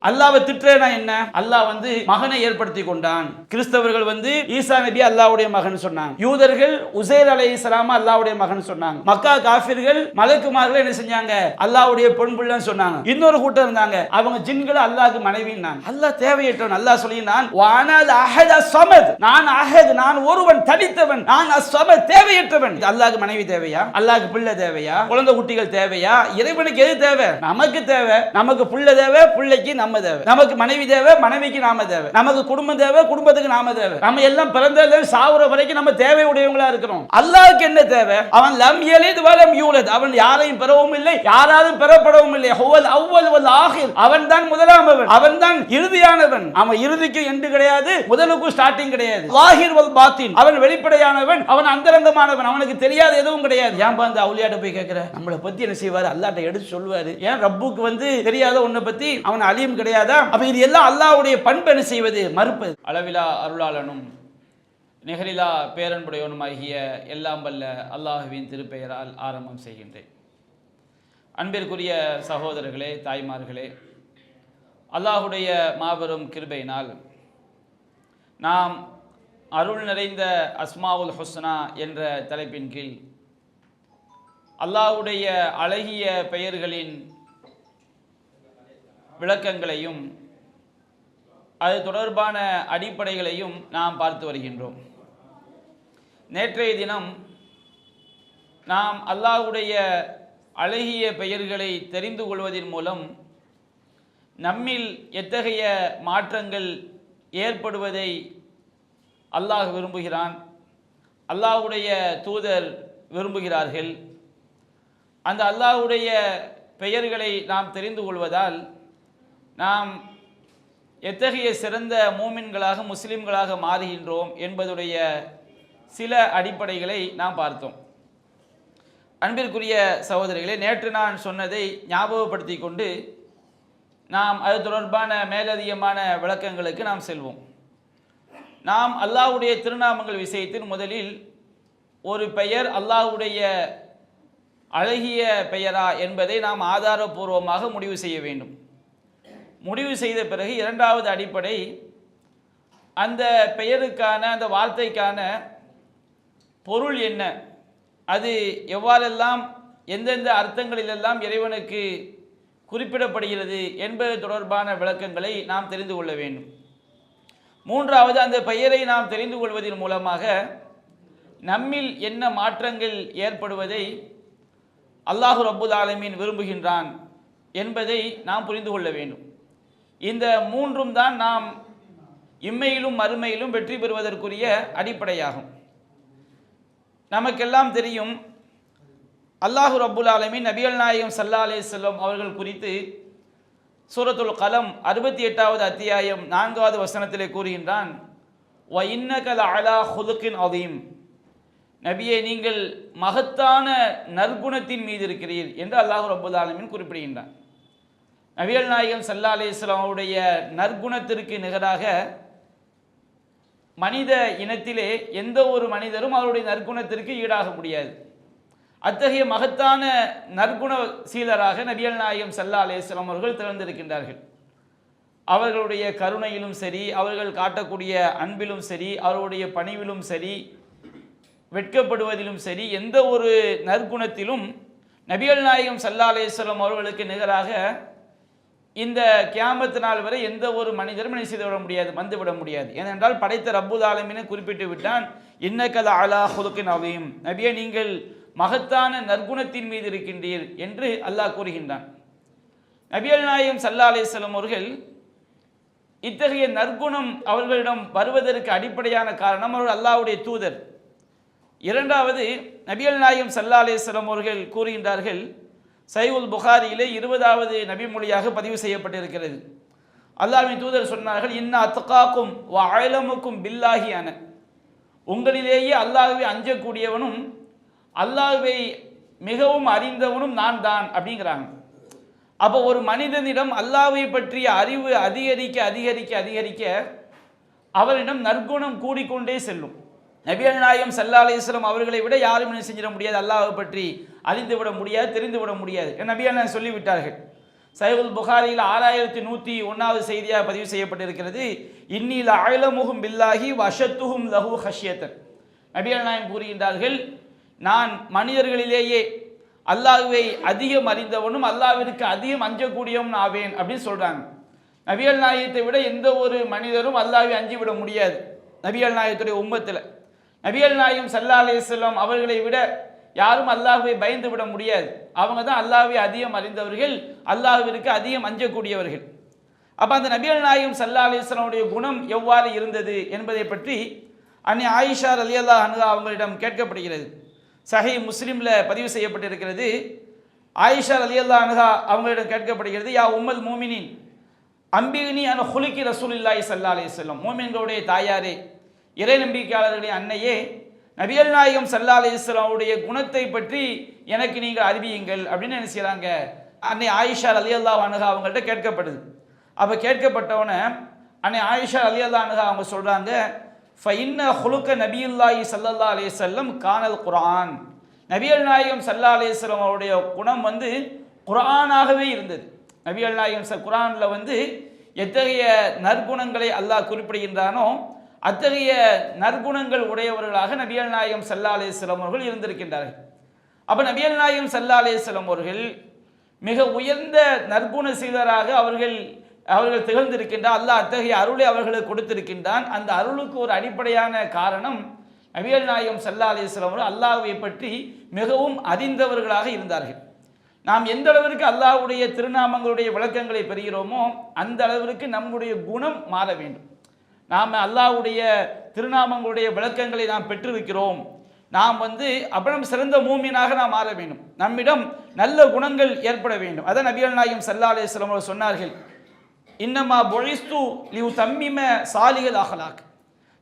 அல்லாஹ்வை திட்டுறேனா என்ன? அல்லாஹ் மகனை ஏற்படுத்தி கொண்டான். கிறிஸ்தவர்கள் ஈசா நபி அல்லாஹ்வுடைய மகன் சொன்னாங்க. யூதர்கள் உசைர் அலைஹிஸ்ஸலாம் அல்லாஹ்வுடைய மகன் சொன்னாங்க. மக்கா காஃபிர்கள் மலக்குமார்கள் என்ன செஞ்சாங்க? அல்லாஹ்வுடைய பொன் பிள்ளைன்னு சொன்னாங்க. இன்னொரு கூட்டம் இருந்தாங்க, அவங்க ஜின்கள் அல்லாஹ்க்கு மனைவின்னாங்க. அல்லாஹ் தேவையற்றவன். அல்லாஹ் சொல்லினான், வஅனல் அஹத் அஸ்ஸமத், நான் அஹத், நான் ஒருவன் தனித்தவன், நான் அஸ்ஸமத், தேவையற்றவன். அல்லாஹ்க்கு மனைவி தேவையா? அல்லாஹ்க்கு பிள்ளை தேவையா? குழந்தை குட்டிகள் தேவையா? இறைவனுக்கு எது தேவை? நமக்கு தேவை. நமக்கு பிள்ளை தேவை, பிள்ளைக்கு நம்ம தேவை. நமக்கு மனைவி தேவை, மனைவிக்கு நாம தேவை. நமக்கு குடும்பம் தேவை, குடும்பத்துக்கு நாம தேவை. நம்ம எல்லாம் பிறந்ததுல சாவுற வரைக்கும் நம்ம தேவை உடையவங்களா இருக்கிறோம். அல்லாஹ்க்கு என்ன தேவை? அவன் லம் யலித் வலம் யூலத், அவன் யாரையும் பெறவும் இல்லை, யாராலும் பெறப்படவும் இல்லை. ஹுவல் அவ்வல் வல் ஆகிர், அவன் தான் முதலாமவன், அவன் தான் இறுதியானவன். அவன் இறுதிக்கு எண்டு கிடையாது, முதலுக்கு ஸ்டார்டிங் கிடையாது. லாஹிர் வல் பாத்தின், அவன் வெளிப்படையானவன், அவன் அந்தரங்கமானவன், அவனுக்கு தெரியாத எதுவும் கிடையாது. ஏன் பாந்து அவுலியாட்ட போய் கேட்கிற? நம்மளை பத்தி என்ன செய்வாரு? அல்லாஹ்ட்ட எடுத்து சொல்வாரு. ஏன் ரப்புக்கு தெரியாத ஒன்றை பத்தி அவன் அலியும் கிடையாதா? அப்ப இது எல்லாம் அல்லாஹ்வுடைய பண்பு என்ன செய்வது? மறுப்பது. அளவிலா அருளாளனும் நிகரிலா பேரன்புடையவனுமாகிய எல்லாம் வல்ல அல்லாஹுவின் திருப்பெயரால் ஆரம்பம் செய்கின்றேன். அன்பிற்குரிய சகோதரர்களே, தாய்மார்களே, அல்லாஹுடைய மாபெரும் கிருபையினால் நாம் அருள் நிறைந்த அஸ்மாவுல் ஹுஸ்னா என்ற தலைப்பின் கீழ் அல்லாஹுடைய அழகிய பெயர்களின் விளக்கங்களையும் அது தொடர்பான அடிப்படைகளையும் நாம் பார்த்து வருகின்றோம். நேற்றைய தினம் நாம் அல்லாஹ்வுடைய அழகிய பெயர்களை தெரிந்து கொள்வதன் மூலம் நம்மில் எத்தகைய மாற்றங்கள் ஏற்படுவதை அல்லாஹ் விரும்புகிறான், அல்லாஹ்வுடைய தூதர் விரும்புகிறார்கள். அந்த அல்லாஹ்வுடைய பெயர்களை நாம் தெரிந்து கொள்வதால் நாம் எத்தகைய சிறந்த மூமின்களாக, முஸ்லிம்களாக மாறுகின்றோம் என்பதுடைய சில அடிப்படைகளை நாம் பார்த்தோம். அன்பிற்குரிய சகோதரிகளே, நேற்று நான் சொன்னதை ஞாபகப்படுத்தி கொண்டு நாம் அது தொடர்பான மேலதிகமான விளக்கங்களுக்கு நாம் செல்வோம். நாம் அல்லாஹ்வுடைய திருநாமங்கள் விஷயத்தில் முதலில் ஒரு பெயர் அல்லாஹ்வுடைய அழகிய பெயரா என்பதை நாம் ஆதாரபூர்வமாக முடிவு செய்ய வேண்டும். முடிவு செய்த பிறகு இரண்டாவது அடிப்படை, அந்த பெயருக்கான, அந்த வார்த்தைக்கான பொருள் என்ன, அது எவ்வாறெல்லாம் எந்தெந்த அர்த்தங்களிலெல்லாம் இறைவனுக்கு குறிப்பிடப்படுகிறது என்பது தொடர்பான விளக்கங்களை நாம் தெரிந்து கொள்ள வேண்டும். மூன்றாவது, அந்த பெயரை நாம் தெரிந்து கொள்வதன் மூலமாக நம்மில் என்ன மாற்றங்கள் ஏற்படுவதை அல்லாஹு ரப்புல் ஆலமீன் விரும்புகின்றான் என்பதை நாம் புரிந்து கொள்ள வேண்டும். இந்த மூன்றும் தான் நாம் இம்மையிலும் மறுமையிலும் வெற்றி பெறுவதற்குரிய அடிப்படையாகும். நமக்கெல்லாம் தெரியும், அல்லாஹு ரப்புல் ஆலமீன் நபிகள் நாயகம் ஸல்லல்லாஹு அலைஹி வஸல்லம் அவர்கள் குறித்து சூரத்துல் கலம் 68வது அத்தியாயம் 4வது வசனத்திலே கூறுகின்றான், வ இன்னக லஅலா ஹுலுகின் அதீம், நபியே நீங்கள் மகத்தான நற்குணத்தின் மீது இருக்கிறீர் என்று அல்லாஹு ரப்புல் ஆலமீன் குறிப்பிடுகின்றான். நபிகள் நாயகம் ஸல்லல்லாஹு அலைஹி வஸல்லம் அவருடைய நற்குணத்திற்கு நிகராக மனித இனத்திலே எந்த ஒரு மனிதரும் அவருடைய நற்குணத்திற்கு ஈடாக முடியாது. அத்தகைய மகத்தான நற்குணசீலராக நபிகள் நாயகம் ஸல்லல்லாஹு அலைஹி வஸல்லம் அவர்கள் திறந்திருக்கின்றார்கள். அவர்களுடைய கருணையிலும் சரி, அவர்கள் காட்டக்கூடிய அன்பிலும் சரி, அவருடைய பணிவிலும் சரி, வெட்கப்படுவதிலும் சரி, எந்த ஒரு நற்குணத்திலும் நபிகள் நாயகம் ஸல்லல்லாஹு அலைஹி வஸல்லம் அவர்களுக்கு நிகராக இந்த கியாமத் நாள் வரை எந்த ஒரு மனிதரும் என்ன செய்துவிட முடியாது, வந்துவிட முடியாது. ஏனென்றால் படைத்த ரப்புல் ஆலமீனை குறிப்பிட்டு விட்டான், இன்னக லஅலா ஹுலுகின் அதீம், நபியே நீங்கள் மகத்தான நற்குணத்தின் மீது இருக்கின்றீர் என்று அல்லாஹ் கூறுகின்றான். நபிகள் நாயகம் ஸல்லல்லாஹு அலைஹி வஸல்லம் அவர்கள் இத்தகைய நற்குணம் அவர்களிடம் வருவதற்கு அடிப்படையான காரணம் அவர்கள் அல்லாஹ்வுடைய தூதர். இரண்டாவது, நபிகள் நாயகம் ஸல்லல்லாஹு அலைஹி வஸல்லம் அவர்கள் கூறுகின்றார்கள், சஹீஹுல் புகாரியிலே 20வது நபிமொழியாக பதிவு செய்யப்பட்டிருக்கிறது. அல்லாஹ்வின் தூதர் சொன்னார்கள், இன்ன அத்காக்கும் வ அலமுக்கும் பில்லாஹி அன, உங்களிலேயே அல்லாஹ்வை அஞ்சக்கூடியவனும் அல்லாஹ்வை மிகவும் அறிந்தவனும் நான் தான் அப்படிங்கிறாங்க. அப்போ ஒரு மனிதனிடம் அல்லாஹ்வை பற்றிய அறிவு அதிகரிக்க அதிகரிக்க அதிகரிக்க அவரிடம் நற்குணம் கூடிக்கொண்டே செல்லும். நபிகள் நாயகம் ஸல்லல்லாஹு அலைஹி வஸல்லம் அவர்களை விட யாரும் என்ன செஞ்சிட முடியாது, அல்லாஹ்வை பற்றி அறிந்துவிட முடியாது, தெரிந்துவிட முடியாது. நபிகள் நாயகம் சொல்லிவிட்டார்கள், சஹீஹுல் புகாரியில் 6101வது செய்தியாக பதிவு செய்யப்பட்டிருக்கிறது. இன்னில அலமுஹும் பில்லாஹி வஷத்துஹும் லஹு ஹஷ்யத்தன். நபிகள் நாயகம் கூறுகின்றார்கள், நான் மனிதர்களிலேயே அல்லாஹ்வை அதிகம் அறிந்தவனும் அல்லாஹ்விற்கு அதிகம் அஞ்சக்கூடியவன் ஆவேன் அப்படின்னு சொல்றாங்க. நபிகள் நாயகத்தை விட எந்த ஒரு மனிதரும் அல்லாஹ்வை அஞ்சிவிட முடியாது. நபிகள் நாயகத்துடைய உம்மத்தில் நபிகள் நாயகம் ஸல்லல்லாஹு அலைஹி வஸல்லம் அவர்களை விட யாரும் அல்லாஹ்வை பயந்து விட முடியாது. அவங்க தான் அல்லாஹ்வை அதிகம் அறிந்தவர்கள், அல்லாஹ்விற்கு அதிகம் அஞ்சக்கூடியவர்கள். அப்போ அந்த நபிகள் நாயகம் ஸல்லல்லாஹு அலைஹி வஸல்லம் குணம் எவ்வாறு இருந்தது என்பதை பற்றி அன்னை ஆயிஷா ரலியல்லாஹு அன்ஹா அவங்களிடம் கேட்கப்படுகிறது. சஹீஹ் முஸ்லிம்ல பதிவு செய்யப்பட்டிருக்கிறது. ஆயிஷா ரலியல்லாஹு அன்ஹா அவங்களிடம் கேட்கப்படுகிறது, யா உம்மல் மூமினின் அம்பிகினி அன் ஹுலுகி ரசூலுல்லாஹி ஸல்லல்லாஹு அலைஹி வஸல்லம், மூமின்களுடைய தாயாரே, இறை நம்பிக்கையாளர்களின் அன்னையே, நபிகள் நாயகம் ஸல்லல்லாஹு அலைஹி வஸல்லம் உடைய குணத்தை பற்றி எனக்கு நீங்கள் அறிவியுங்கள் அப்படின்னு என்ன செய்கிறாங்க, அன்னை ஆயிஷா ரலியல்லாஹு அன்ஹா அவங்கள்ட்ட கேட்கப்படுது. அப்போ கேட்கப்பட்டவன அன்னை ஆயிஷா ரலியல்லாஹு அன்ஹா அவங்க சொல்கிறாங்க, ஃபஇன்ன ஹுலுக நபியுல்லாஹி ஸல்லல்லாஹு அலைஹி வஸல்லம் கானல் குர்ஆன். நபிகள் நாயகம் ஸல்லல்லாஹு அலைஹி வஸல்லம் அவருடைய குணம் குர்ஆனாகவே இருந்தது. நபிகள் நாயகம் குர்ஆனில் எத்தகைய நற்குணங்களை அல்லாஹ் குறிப்பிடுகின்றானோ அத்தகைய நற்குணங்கள் உடையவர்களாக நபிகள் நாயகம் ஸல்லல்லாஹு அலைஹி வஸல்லம் அவர்கள் இருந்திருக்கின்றார்கள். அப்போ நபிகள் நாயகம் ஸல்லல்லாஹு அலைஹி வஸல்லம் அவர்கள் மிக உயர்ந்த நற்குணசீலராக அவர்கள் திகழ்ந்திருக்கின்றார். அல்லாஹ் அத்தகைய அருளை அவர்களுக்கு கொடுத்திருக்கின்றான். அந்த அருளுக்கு ஒரு அடிப்படையான காரணம் நபிகள் நாயகம் ஸல்லல்லாஹு அலைஹி வஸல்லம் அவர்கள் அல்லாஹ்வை பற்றி மிகவும் அறிந்தவர்களாக இருந்தார்கள். நாம் எந்த அளவிற்கு அல்லாஹ்வுடைய திருநாமங்களுடைய விளக்கங்களை பெறுகிறோமோ அந்த அளவிற்கு நம்முடைய குணம் மாற வேண்டும். நாம் அல்லாஹ்வுடைய திருநாமங்களுடைய விளக்கங்களை நாம் பெற்றிருக்கிறோம், நாம் அப்புறம் சிறந்த மூமினாக நாம் மாற வேண்டும், நம்மிடம் நல்ல குணங்கள் ஏற்பட வேண்டும். அதான் நபிகள் நாயகம் ஸல்லல்லாஹு அலைஹி வஸல்லம் அவர்கள் சொன்னார்கள், இன்னமா பொழிஸ்து லியூ தம்மிம சாலிஹல் அஹ்லாக்.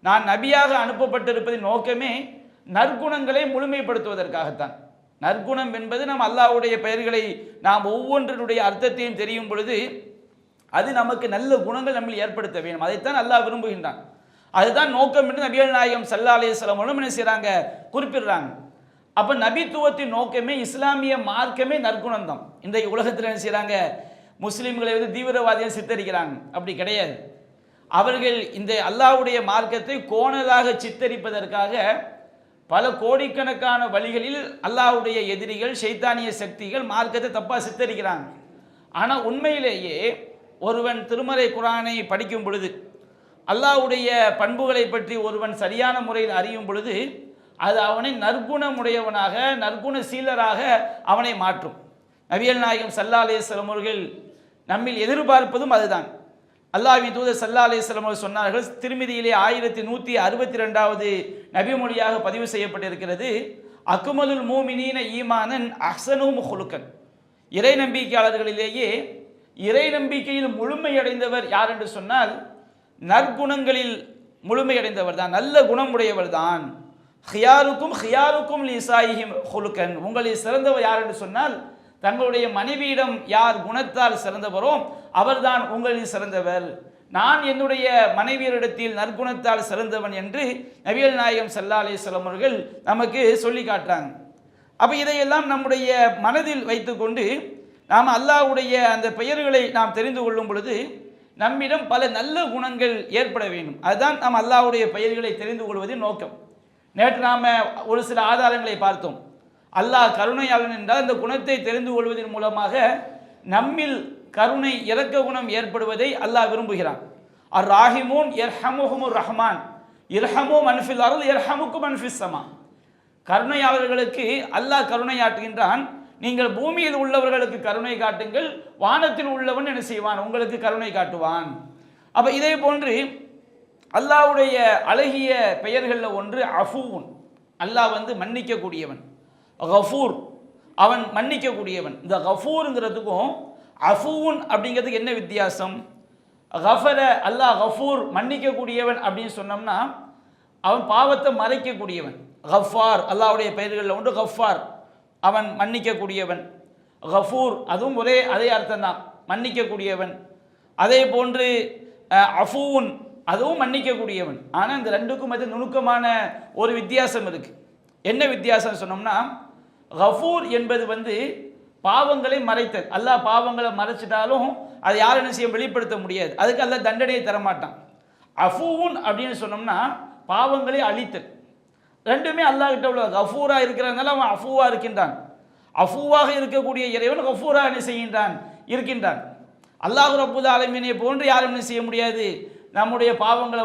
நான் நபியாக அனுப்பப்பட்டிருப்பதின் நோக்கமே நற்குணங்களை முழுமைப்படுத்துவதற்காகத்தான். நற்குணம் என்பது நாம் அல்லாஹ்வுடைய பெயர்களை நாம் ஒவ்வொன்றினுடைய அர்த்தத்தையும் தெரியும் பொழுது அது நமக்கு நல்ல குணங்கள் நம்மில் ஏற்படுத்த வேண்டும். அதைத்தான் அல்லாஹ் விரும்புகின்றான். அதுதான் நோக்கம் என்று நபிகள் நாயகம் ஸல்லல்லாஹு அலைஹி வஸல்லம் என்ன செய்கிறாங்க, குறிப்பிடுறாங்க. அப்போ நபித்துவத்தின் நோக்கமே இஸ்லாமிய மார்க்கமே நற்குணம் தான். இந்த உலகத்தில் என்ன செய்கிறாங்க, முஸ்லீம்களை தீவிரவாதியாக சித்தரிக்கிறாங்க. அப்படி கிடையாது. அவர்கள் இந்த அல்லாஹ்வுடைய மார்க்கத்தை கோணலாக சித்தரிப்பதற்காக பல கோடிக்கணக்கான வழிகளில் அல்லாஹ்வுடைய எதிரிகள் ஷைத்தானிய சக்திகள் மார்க்கத்தை தப்பாக சித்தரிக்கிறாங்க. ஆனால் உண்மையிலேயே ஒருவன் திருமறை குர்ஆனை படிக்கும் பொழுது அல்லாஹ்வுடைய பண்புகளை பற்றி ஒருவன் சரியான முறையில் அறியும் பொழுது அது அவனை நற்குணமுடையவனாக நற்குணசீலராக அவனை மாற்றும். நபிகள் நாயகம் ஸல்லல்லாஹு அலைஹி வஸல்லம் அவர்கள் நம்மில் எதிர்பார்ப்பதும் அதுதான். அல்லாஹ்வின் தூதர் ஸல்லல்லாஹு அலைஹி வஸல்லம் அவர்கள் சொன்னார்கள், திருமிதியிலே 1162வது நபிமொழியாக பதிவு செய்யப்பட்டிருக்கிறது, அக்மலுல் மூமினீன ஈமானன் அஹ்ஸனுஹும் குலுகன். இறை நம்பிக்கையாளர்களிலேயே இறை நம்பிக்கையில் முழுமையடைந்தவர் யார் என்று சொன்னால் நற்குணங்களில் முழுமையடைந்தவர் தான், நல்ல குணமுடையவர் தான். ஹியாருக்கும் லிசாயிஹிம் குலுகன். உங்களில் சிறந்தவர் யார் என்று சொன்னால் தங்களுடைய மனைவியிடம் யார் குணத்தால் சிறந்தவரோ அவர்தான் உங்களில் சிறந்தவர். நான் என்னுடைய மனைவியரிடத்தில் நற்குணத்தால் சிறந்தவன் என்று நபிகள் நாயகம் ஸல்லல்லாஹு அலைஹி வஸல்லம் அவர்கள் நமக்கு சொல்லி காட்டுறாங்க. அப்போ இதையெல்லாம் நம்முடைய மனதில் வைத்துக்கொண்டு நாம் அல்லாஹ்வுடைய அந்த பெயர்களை நாம் தெரிந்து கொள்ளும் பொழுது நம்மிடம் பல நல்ல குணங்கள் ஏற்பட வேண்டும். அதுதான் நாம் அல்லாஹ்வுடைய பெயர்களை தெரிந்து கொள்வதின் நோக்கம். நேற்று நாம் ஒரு சில ஆதாரங்களை பார்த்தோம். அல்லாஹ் கருணையாளன் என்றால் அந்த குணத்தை தெரிந்து கொள்வதன் மூலமாக நம்மில் கருணை இரக்க குணம் ஏற்படுவதை அல்லாஹ் விரும்புகிறான். அர் ராஹிமூன் யர்ஹமுஹுமுர் ரஹ்மான் இர்ஹமு மன் ஃபில் அர்த் யர்ஹமுக்கும் மன் ஃபிஸ் ஸமா. கருணையாளர்களுக்கு அல்லாஹ் கருணையாற்றுகின்றான், நீங்கள் பூமியில் உள்ளவர்களுக்கு கருணை காட்டுங்கள், வானத்தில் உள்ளவன் என்ன செய்வான், உங்களுக்கு கருணை காட்டுவான். அப்போ இதே போன்று அல்லாஹ்வுடைய அழகிய பெயர்களில் ஒன்று அஃபூன். அல்லாஹ் மன்னிக்கக்கூடியவன். கஃபூர், அவன் மன்னிக்கக்கூடியவன். இந்த கஃபூருங்கிறதுக்கும் அஃபூன் அப்படிங்கிறதுக்கு என்ன வித்தியாசம்? கஃபர அல்லாஹ் கஃபூர் மன்னிக்கக்கூடியவன் அப்படின்னு சொன்னோம்னா அவன் பாவத்தை மறைக்கக்கூடியவன். கஃபார் அல்லாஹ்வுடைய பெயர்களில் ஒன்று கஃபார், அவன் மன்னிக்கக்கூடியவன். கஃபூர் அதுவும் அதே அர்த்தம் தான், மன்னிக்கக்கூடியவன். அதே போன்று அஃபூன் அதுவும் மன்னிக்கக்கூடியவன். ஆனால் இந்த ரெண்டுக்கும் நுணுக்கமான ஒரு வித்தியாசம் இருக்குது. என்ன வித்தியாசம் சொன்னோம்னா, கஃபூர் என்பது பாவங்களை மறைத்தல். அல்லாஹ் பாவங்களை மறைச்சிட்டாலும் அதை யாரும் என்ன செய்ய வெளிப்படுத்த முடியாது. அதுக்கு அல்லாஹ் தண்டனையை தரமாட்டான். அஃபூன் அப்படின்னு சொன்னோம்னா பாவங்களை அழித்தல். ரெண்டுமே அல்லாஹ் கிட்ட உள்ள கஃபூரா இருக்கிறதுனால அவன் அஃபூவா இருக்கின்றான். அஃபூவாக இருக்கக்கூடிய இறைவன் கஃபூரா என்ன செய்கின்றான் இருக்கின்றான். அல்லாஹ் ரப்புல் ஆலமீனை போன்று யாரும் என்ன செய்ய முடியாது, நம்முடைய பாவங்களை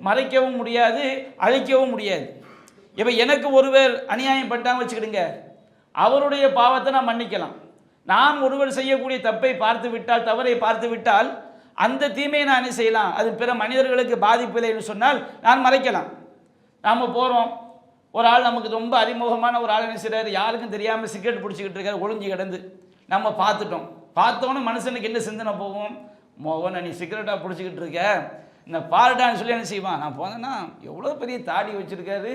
மறைக்கவும் முடியாது, அழிக்கவும் முடியாது. இப்போ எனக்கு ஒருவர் அநியாயம் பண்ணிட்டாங்க வச்சுக்கிடுங்க, அவருடைய பாவத்தை நான் மன்னிக்கலாம். நாம் ஒருவர் செய்யக்கூடிய தப்பை பார்த்து விட்டால், தவறை பார்த்து விட்டால் அந்த தீமையை நான் என்ன செய்யலாம், அது பிற மனிதர்களுக்கு பாதிப்பில்லைன்னு சொன்னால் நான் மறைக்கலாம். நாம் போகிறோம், ஒரு ஆள் நமக்கு ரொம்ப அறிமுகமான ஒரு ஆள் என்ன செய்கிறார், யாருக்கும் தெரியாமல் சிகரெட் பிடிச்சிக்கிட்டு இருக்கார், ஒளிஞ்சு கிடந்து நம்ம பார்த்துட்டோம். பார்த்தோன்னே மனுஷனுக்கு என்ன சிந்தனை போகும், மோகனை நீ சிகரெட்டாக பிடிச்சிக்கிட்டு இருக்க, இந்த பாருடான்னு சொல்லி என்ன செய்வான். நான் போனேன்னா எவ்வளோ பெரிய தாடி வச்சுருக்காரு,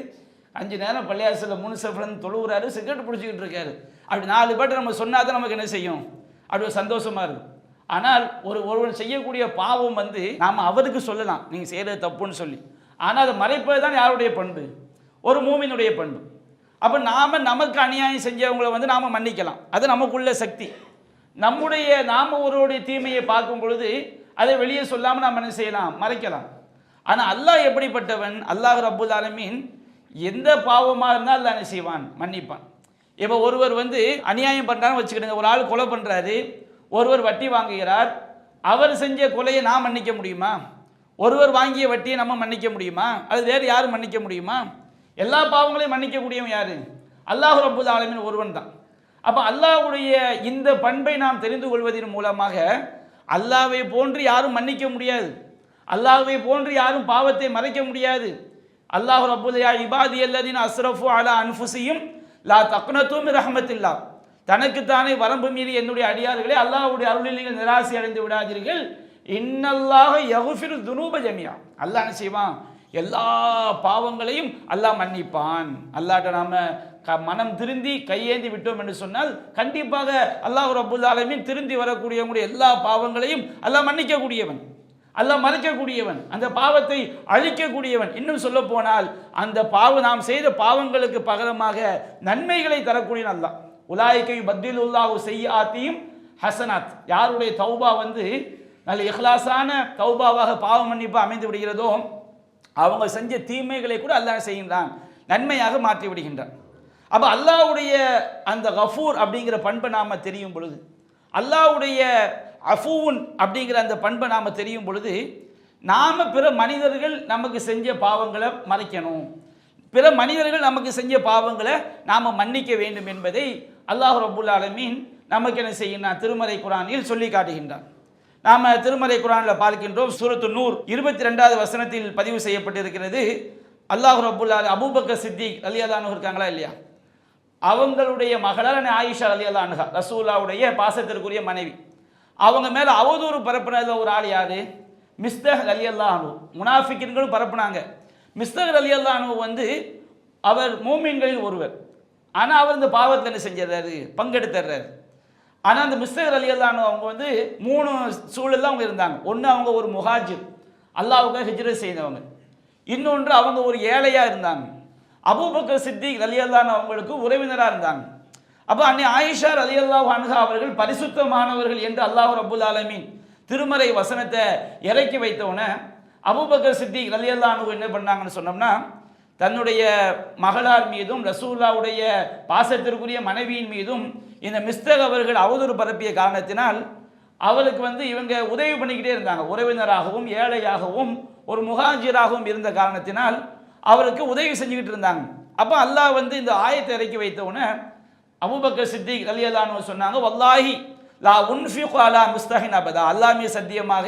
5 நேரம் பள்ளியாசலில் 3 சஃப்லேருந்து தொழுகிறாரு, சிகரெட் பிடிச்சிக்கிட்டு இருக்காரு. அப்படி 4 பேர்ட்ட நம்ம சொன்னால் தான் நமக்கு என்ன செய்யும், அப்படி ஒரு சந்தோஷமாக இருக்கும். ஆனால் ஒருவன் செய்யக்கூடிய பாவம் நாம் அவருக்கு சொல்லலாம் நீங்கள் செய்கிறது தப்புன்னு சொல்லி, ஆனால் அதை மறைப்பது தான் யாருடைய பண்பு, ஒரு மூமினுடைய பண்பு. அப்போ நமக்கு அநியாயம் செஞ்சவங்களை நாம் மன்னிக்கலாம், அது நமக்குள்ள சக்தி. நாம ஒருவருடைய தீமையை பார்க்கும் பொழுது அதை வெளியே சொல்லாமல் நாம் என்ன செய்யலாம், மறைக்கலாம். ஆனால் அல்லாஹ் எப்படிப்பட்டவன், அல்லாஹ் ரப்புல் ஆலமீன் எந்த பாவமாக இருந்தால் அல்லாஹ் என்ன செய்வான், மன்னிப்பான். இப்போ ஒருவர் அநியாயம் பண்ணுறான்னு வச்சுக்கிடுங்க, ஒரு ஆள் கொலை பண்ணுறாரு, ஒருவர் வட்டி வாங்குகிறார், அவர் செஞ்ச கொலையை நாம் மன்னிக்க முடியுமா? ஒருவர் வாங்கிய வட்டியை நம்ம மன்னிக்க முடியுமா? அது வேறு யாரும் மன்னிக்க முடியுமா? எல்லா பாவங்களையும் மன்னிக்கக்கூடியவன் யாரு, அல்லாஹ் ரப்புல் ஆலமீன் ஒருவன் தான். அப்போ அல்லாஹ்வுடைய இந்த பண்பை நாம் தெரிந்து கொள்வதன் மூலமாக அல்லாஹ்வை போன்று யாரும் மன்னிக்க முடியாது, அல்லாஹ்வை போன்று யாரும் பாவத்தை மறைக்க முடியாது. அல்லாஹ் ரப்புல் இபாதி அல்லதீன அஸ்ரஃபு அலா அன்ஃபுஸிஹிம் லா தக்னது மின் ரஹ்மத்தில்லாஹ், தனக்குத்தானே வரம்பு மீறி என்னுடைய அடியார்களே அல்லாஹ்வுடைய அருளில் நீங்கள் நிராசை அடைந்து விடாதீர்கள். இன்னல்லாஹ யக்ஃபிரு துனூப ஜமியா, அல்லாஹ் என்ன செய்வான், எல்லா பாவங்களையும் அல்லாஹ் மன்னிப்பான். அல்லாஹ்ட்ட நாம மனம் திருந்தி கையேந்தி விட்டோம் என்று சொன்னால் கண்டிப்பாக அல்லாஹ் ரப்புல் ஆலமீன் திருந்தி வரக்கூடியவங்களுடைய எல்லா பாவங்களையும் அல்லாஹ் மன்னிக்கக்கூடியவன், அல்லாஹ் மறைக்கக்கூடியவன், அந்த பாவத்தை அழிக்கக்கூடியவன். இன்னும் சொல்ல போனால் அந்த நாம் செய்த பாவங்களுக்கு பகரமாக நன்மைகளை தரக்கூடியவன் அல்லாஹ். உலாயிகை பத்திலுல்லாஹு செய்யாத்தியும் ஹசனாத், யாருடைய தௌபா நல்ல இஹ்லாஸான தௌபாவாக பாவ மன்னிப்பு அமைந்து விடுகிறதோ அவங்க செஞ்ச தீமைகளை கூட அல்லாஹ் செய்கின்றான், நன்மையாக மாற்றி விடுகின்றான். அப்போ அல்லாஹ்வுடைய அந்த கஃபூர் அப்படிங்கிற பண்பை நாம் தெரியும் பொழுது, அல்லாஹ்வுடைய அஃபூன் அப்படிங்கிற அந்த பண்பை நாம் தெரியும் பொழுது, நாம் பிற மனிதர்கள் நமக்கு செஞ்ச பாவங்களை மறைக்கணும், பிற மனிதர்கள் நமக்கு செஞ்ச பாவங்களை நாம் மன்னிக்க வேண்டும் என்பதை அல்லாஹ் ரப்புல் ஆலமீன் நமக்கு என்ன செய்கின்றான், திருமறை குர்ஆனில் சொல்லி காட்டுகின்றான். நாம் திருமறை குர்ஆனில் பார்க்கின்றோம், சூரத்து நூர் 22வது வசனத்தில் பதிவு செய்யப்பட்டிருக்கிறது. அல்லாஹ் ரப்புல் ஆலமீன் அபூபக்கர் சித்திக் ரலியல்லாஹு அன்ஹு இருக்காங்களா இல்லையா, அவங்களுடைய மகளான ஆயிஷா ரலியல்லாஹு அன்ஹா, ரசூலுல்லாஹ்வுடைய பாசத்திற்குரிய மனைவி, அவங்க மேலே அவதூறு பரப்புனதுல ஒரு ஆள் யாரு, மிஸ்தஹ் ரலியல்லாஹு அன்ஹு. முனாஃபிக்கின்களும் பரப்புனாங்க. மிஸ்தஹ் ரலியல்லாஹு அன்ஹு அவர் மூமின்களில் ஒருவர், ஆனால் அவர் இந்த பாவத்தில் என்ன செஞ்சிடறாரு, பங்கெடுத்துறாரு. ஆனால் அந்த மிஸ்தஹ் ரலியல்லாஹு அன்ஹு அவங்க 3 சூழலில் அவங்க இருந்தாங்க. ஒன்று அவங்க ஒரு முஹாஜிர், அல்லாஹ்வுக்காக ஹிஜ்ரத் செய்தவங்க. இன்னொன்று அவங்க ஒரு ஏழையாக இருந்தாங்க. அபூபக்கர் சித்திக் ரலியல்லாஹு அன்ஹு அவங்களுக்கு உறவினராக இருந்தாங்க. அப்போ அன்னை ஆயிஷா ரலியல்லாஹு அன்ஹா அவர்கள் பரிசுத்தமானவர்கள் என்று அல்லாஹ் ரப்புல் ஆலமீன் திருமறை வசனத்தை இறக்கி வைத்தவன அபூபக்கர் சித்திக் ரலியல்லாஹு அன்ஹு என்ன பண்ணாங்கன்னு சொன்னோம்னா, தன்னுடைய மகளார் மீதும் ரசூலுல்லாஹ்வுடைய பாசத்திற்குரிய மனைவியின் மீதும் இந்த மிஸ்தக் அவர்கள் அவதூறு பரப்பிய காரணத்தினால் அவருக்கு இவங்க உதவி பண்ணிக்கிட்டே இருந்தாங்க. உறவினராகவும் ஏழையாகவும் ஒரு முஹாஜிராகவும் இருந்த காரணத்தினால் அவருக்கு உதவி செஞ்சுக்கிட்டு இருந்தாங்க. அப்போ அல்லாஹ் இந்த ஆயத்தை இறக்கி வைத்தவுடனே அபூபக்கர் சித்திக் ரலியல்லாஹு அன்ஹு சொன்னாங்க, வல்லாஹி லா உன்ஃபிகு அலா மிஸ்தஹின் அபதா, அல்லாஹ் மீது சத்தியமாக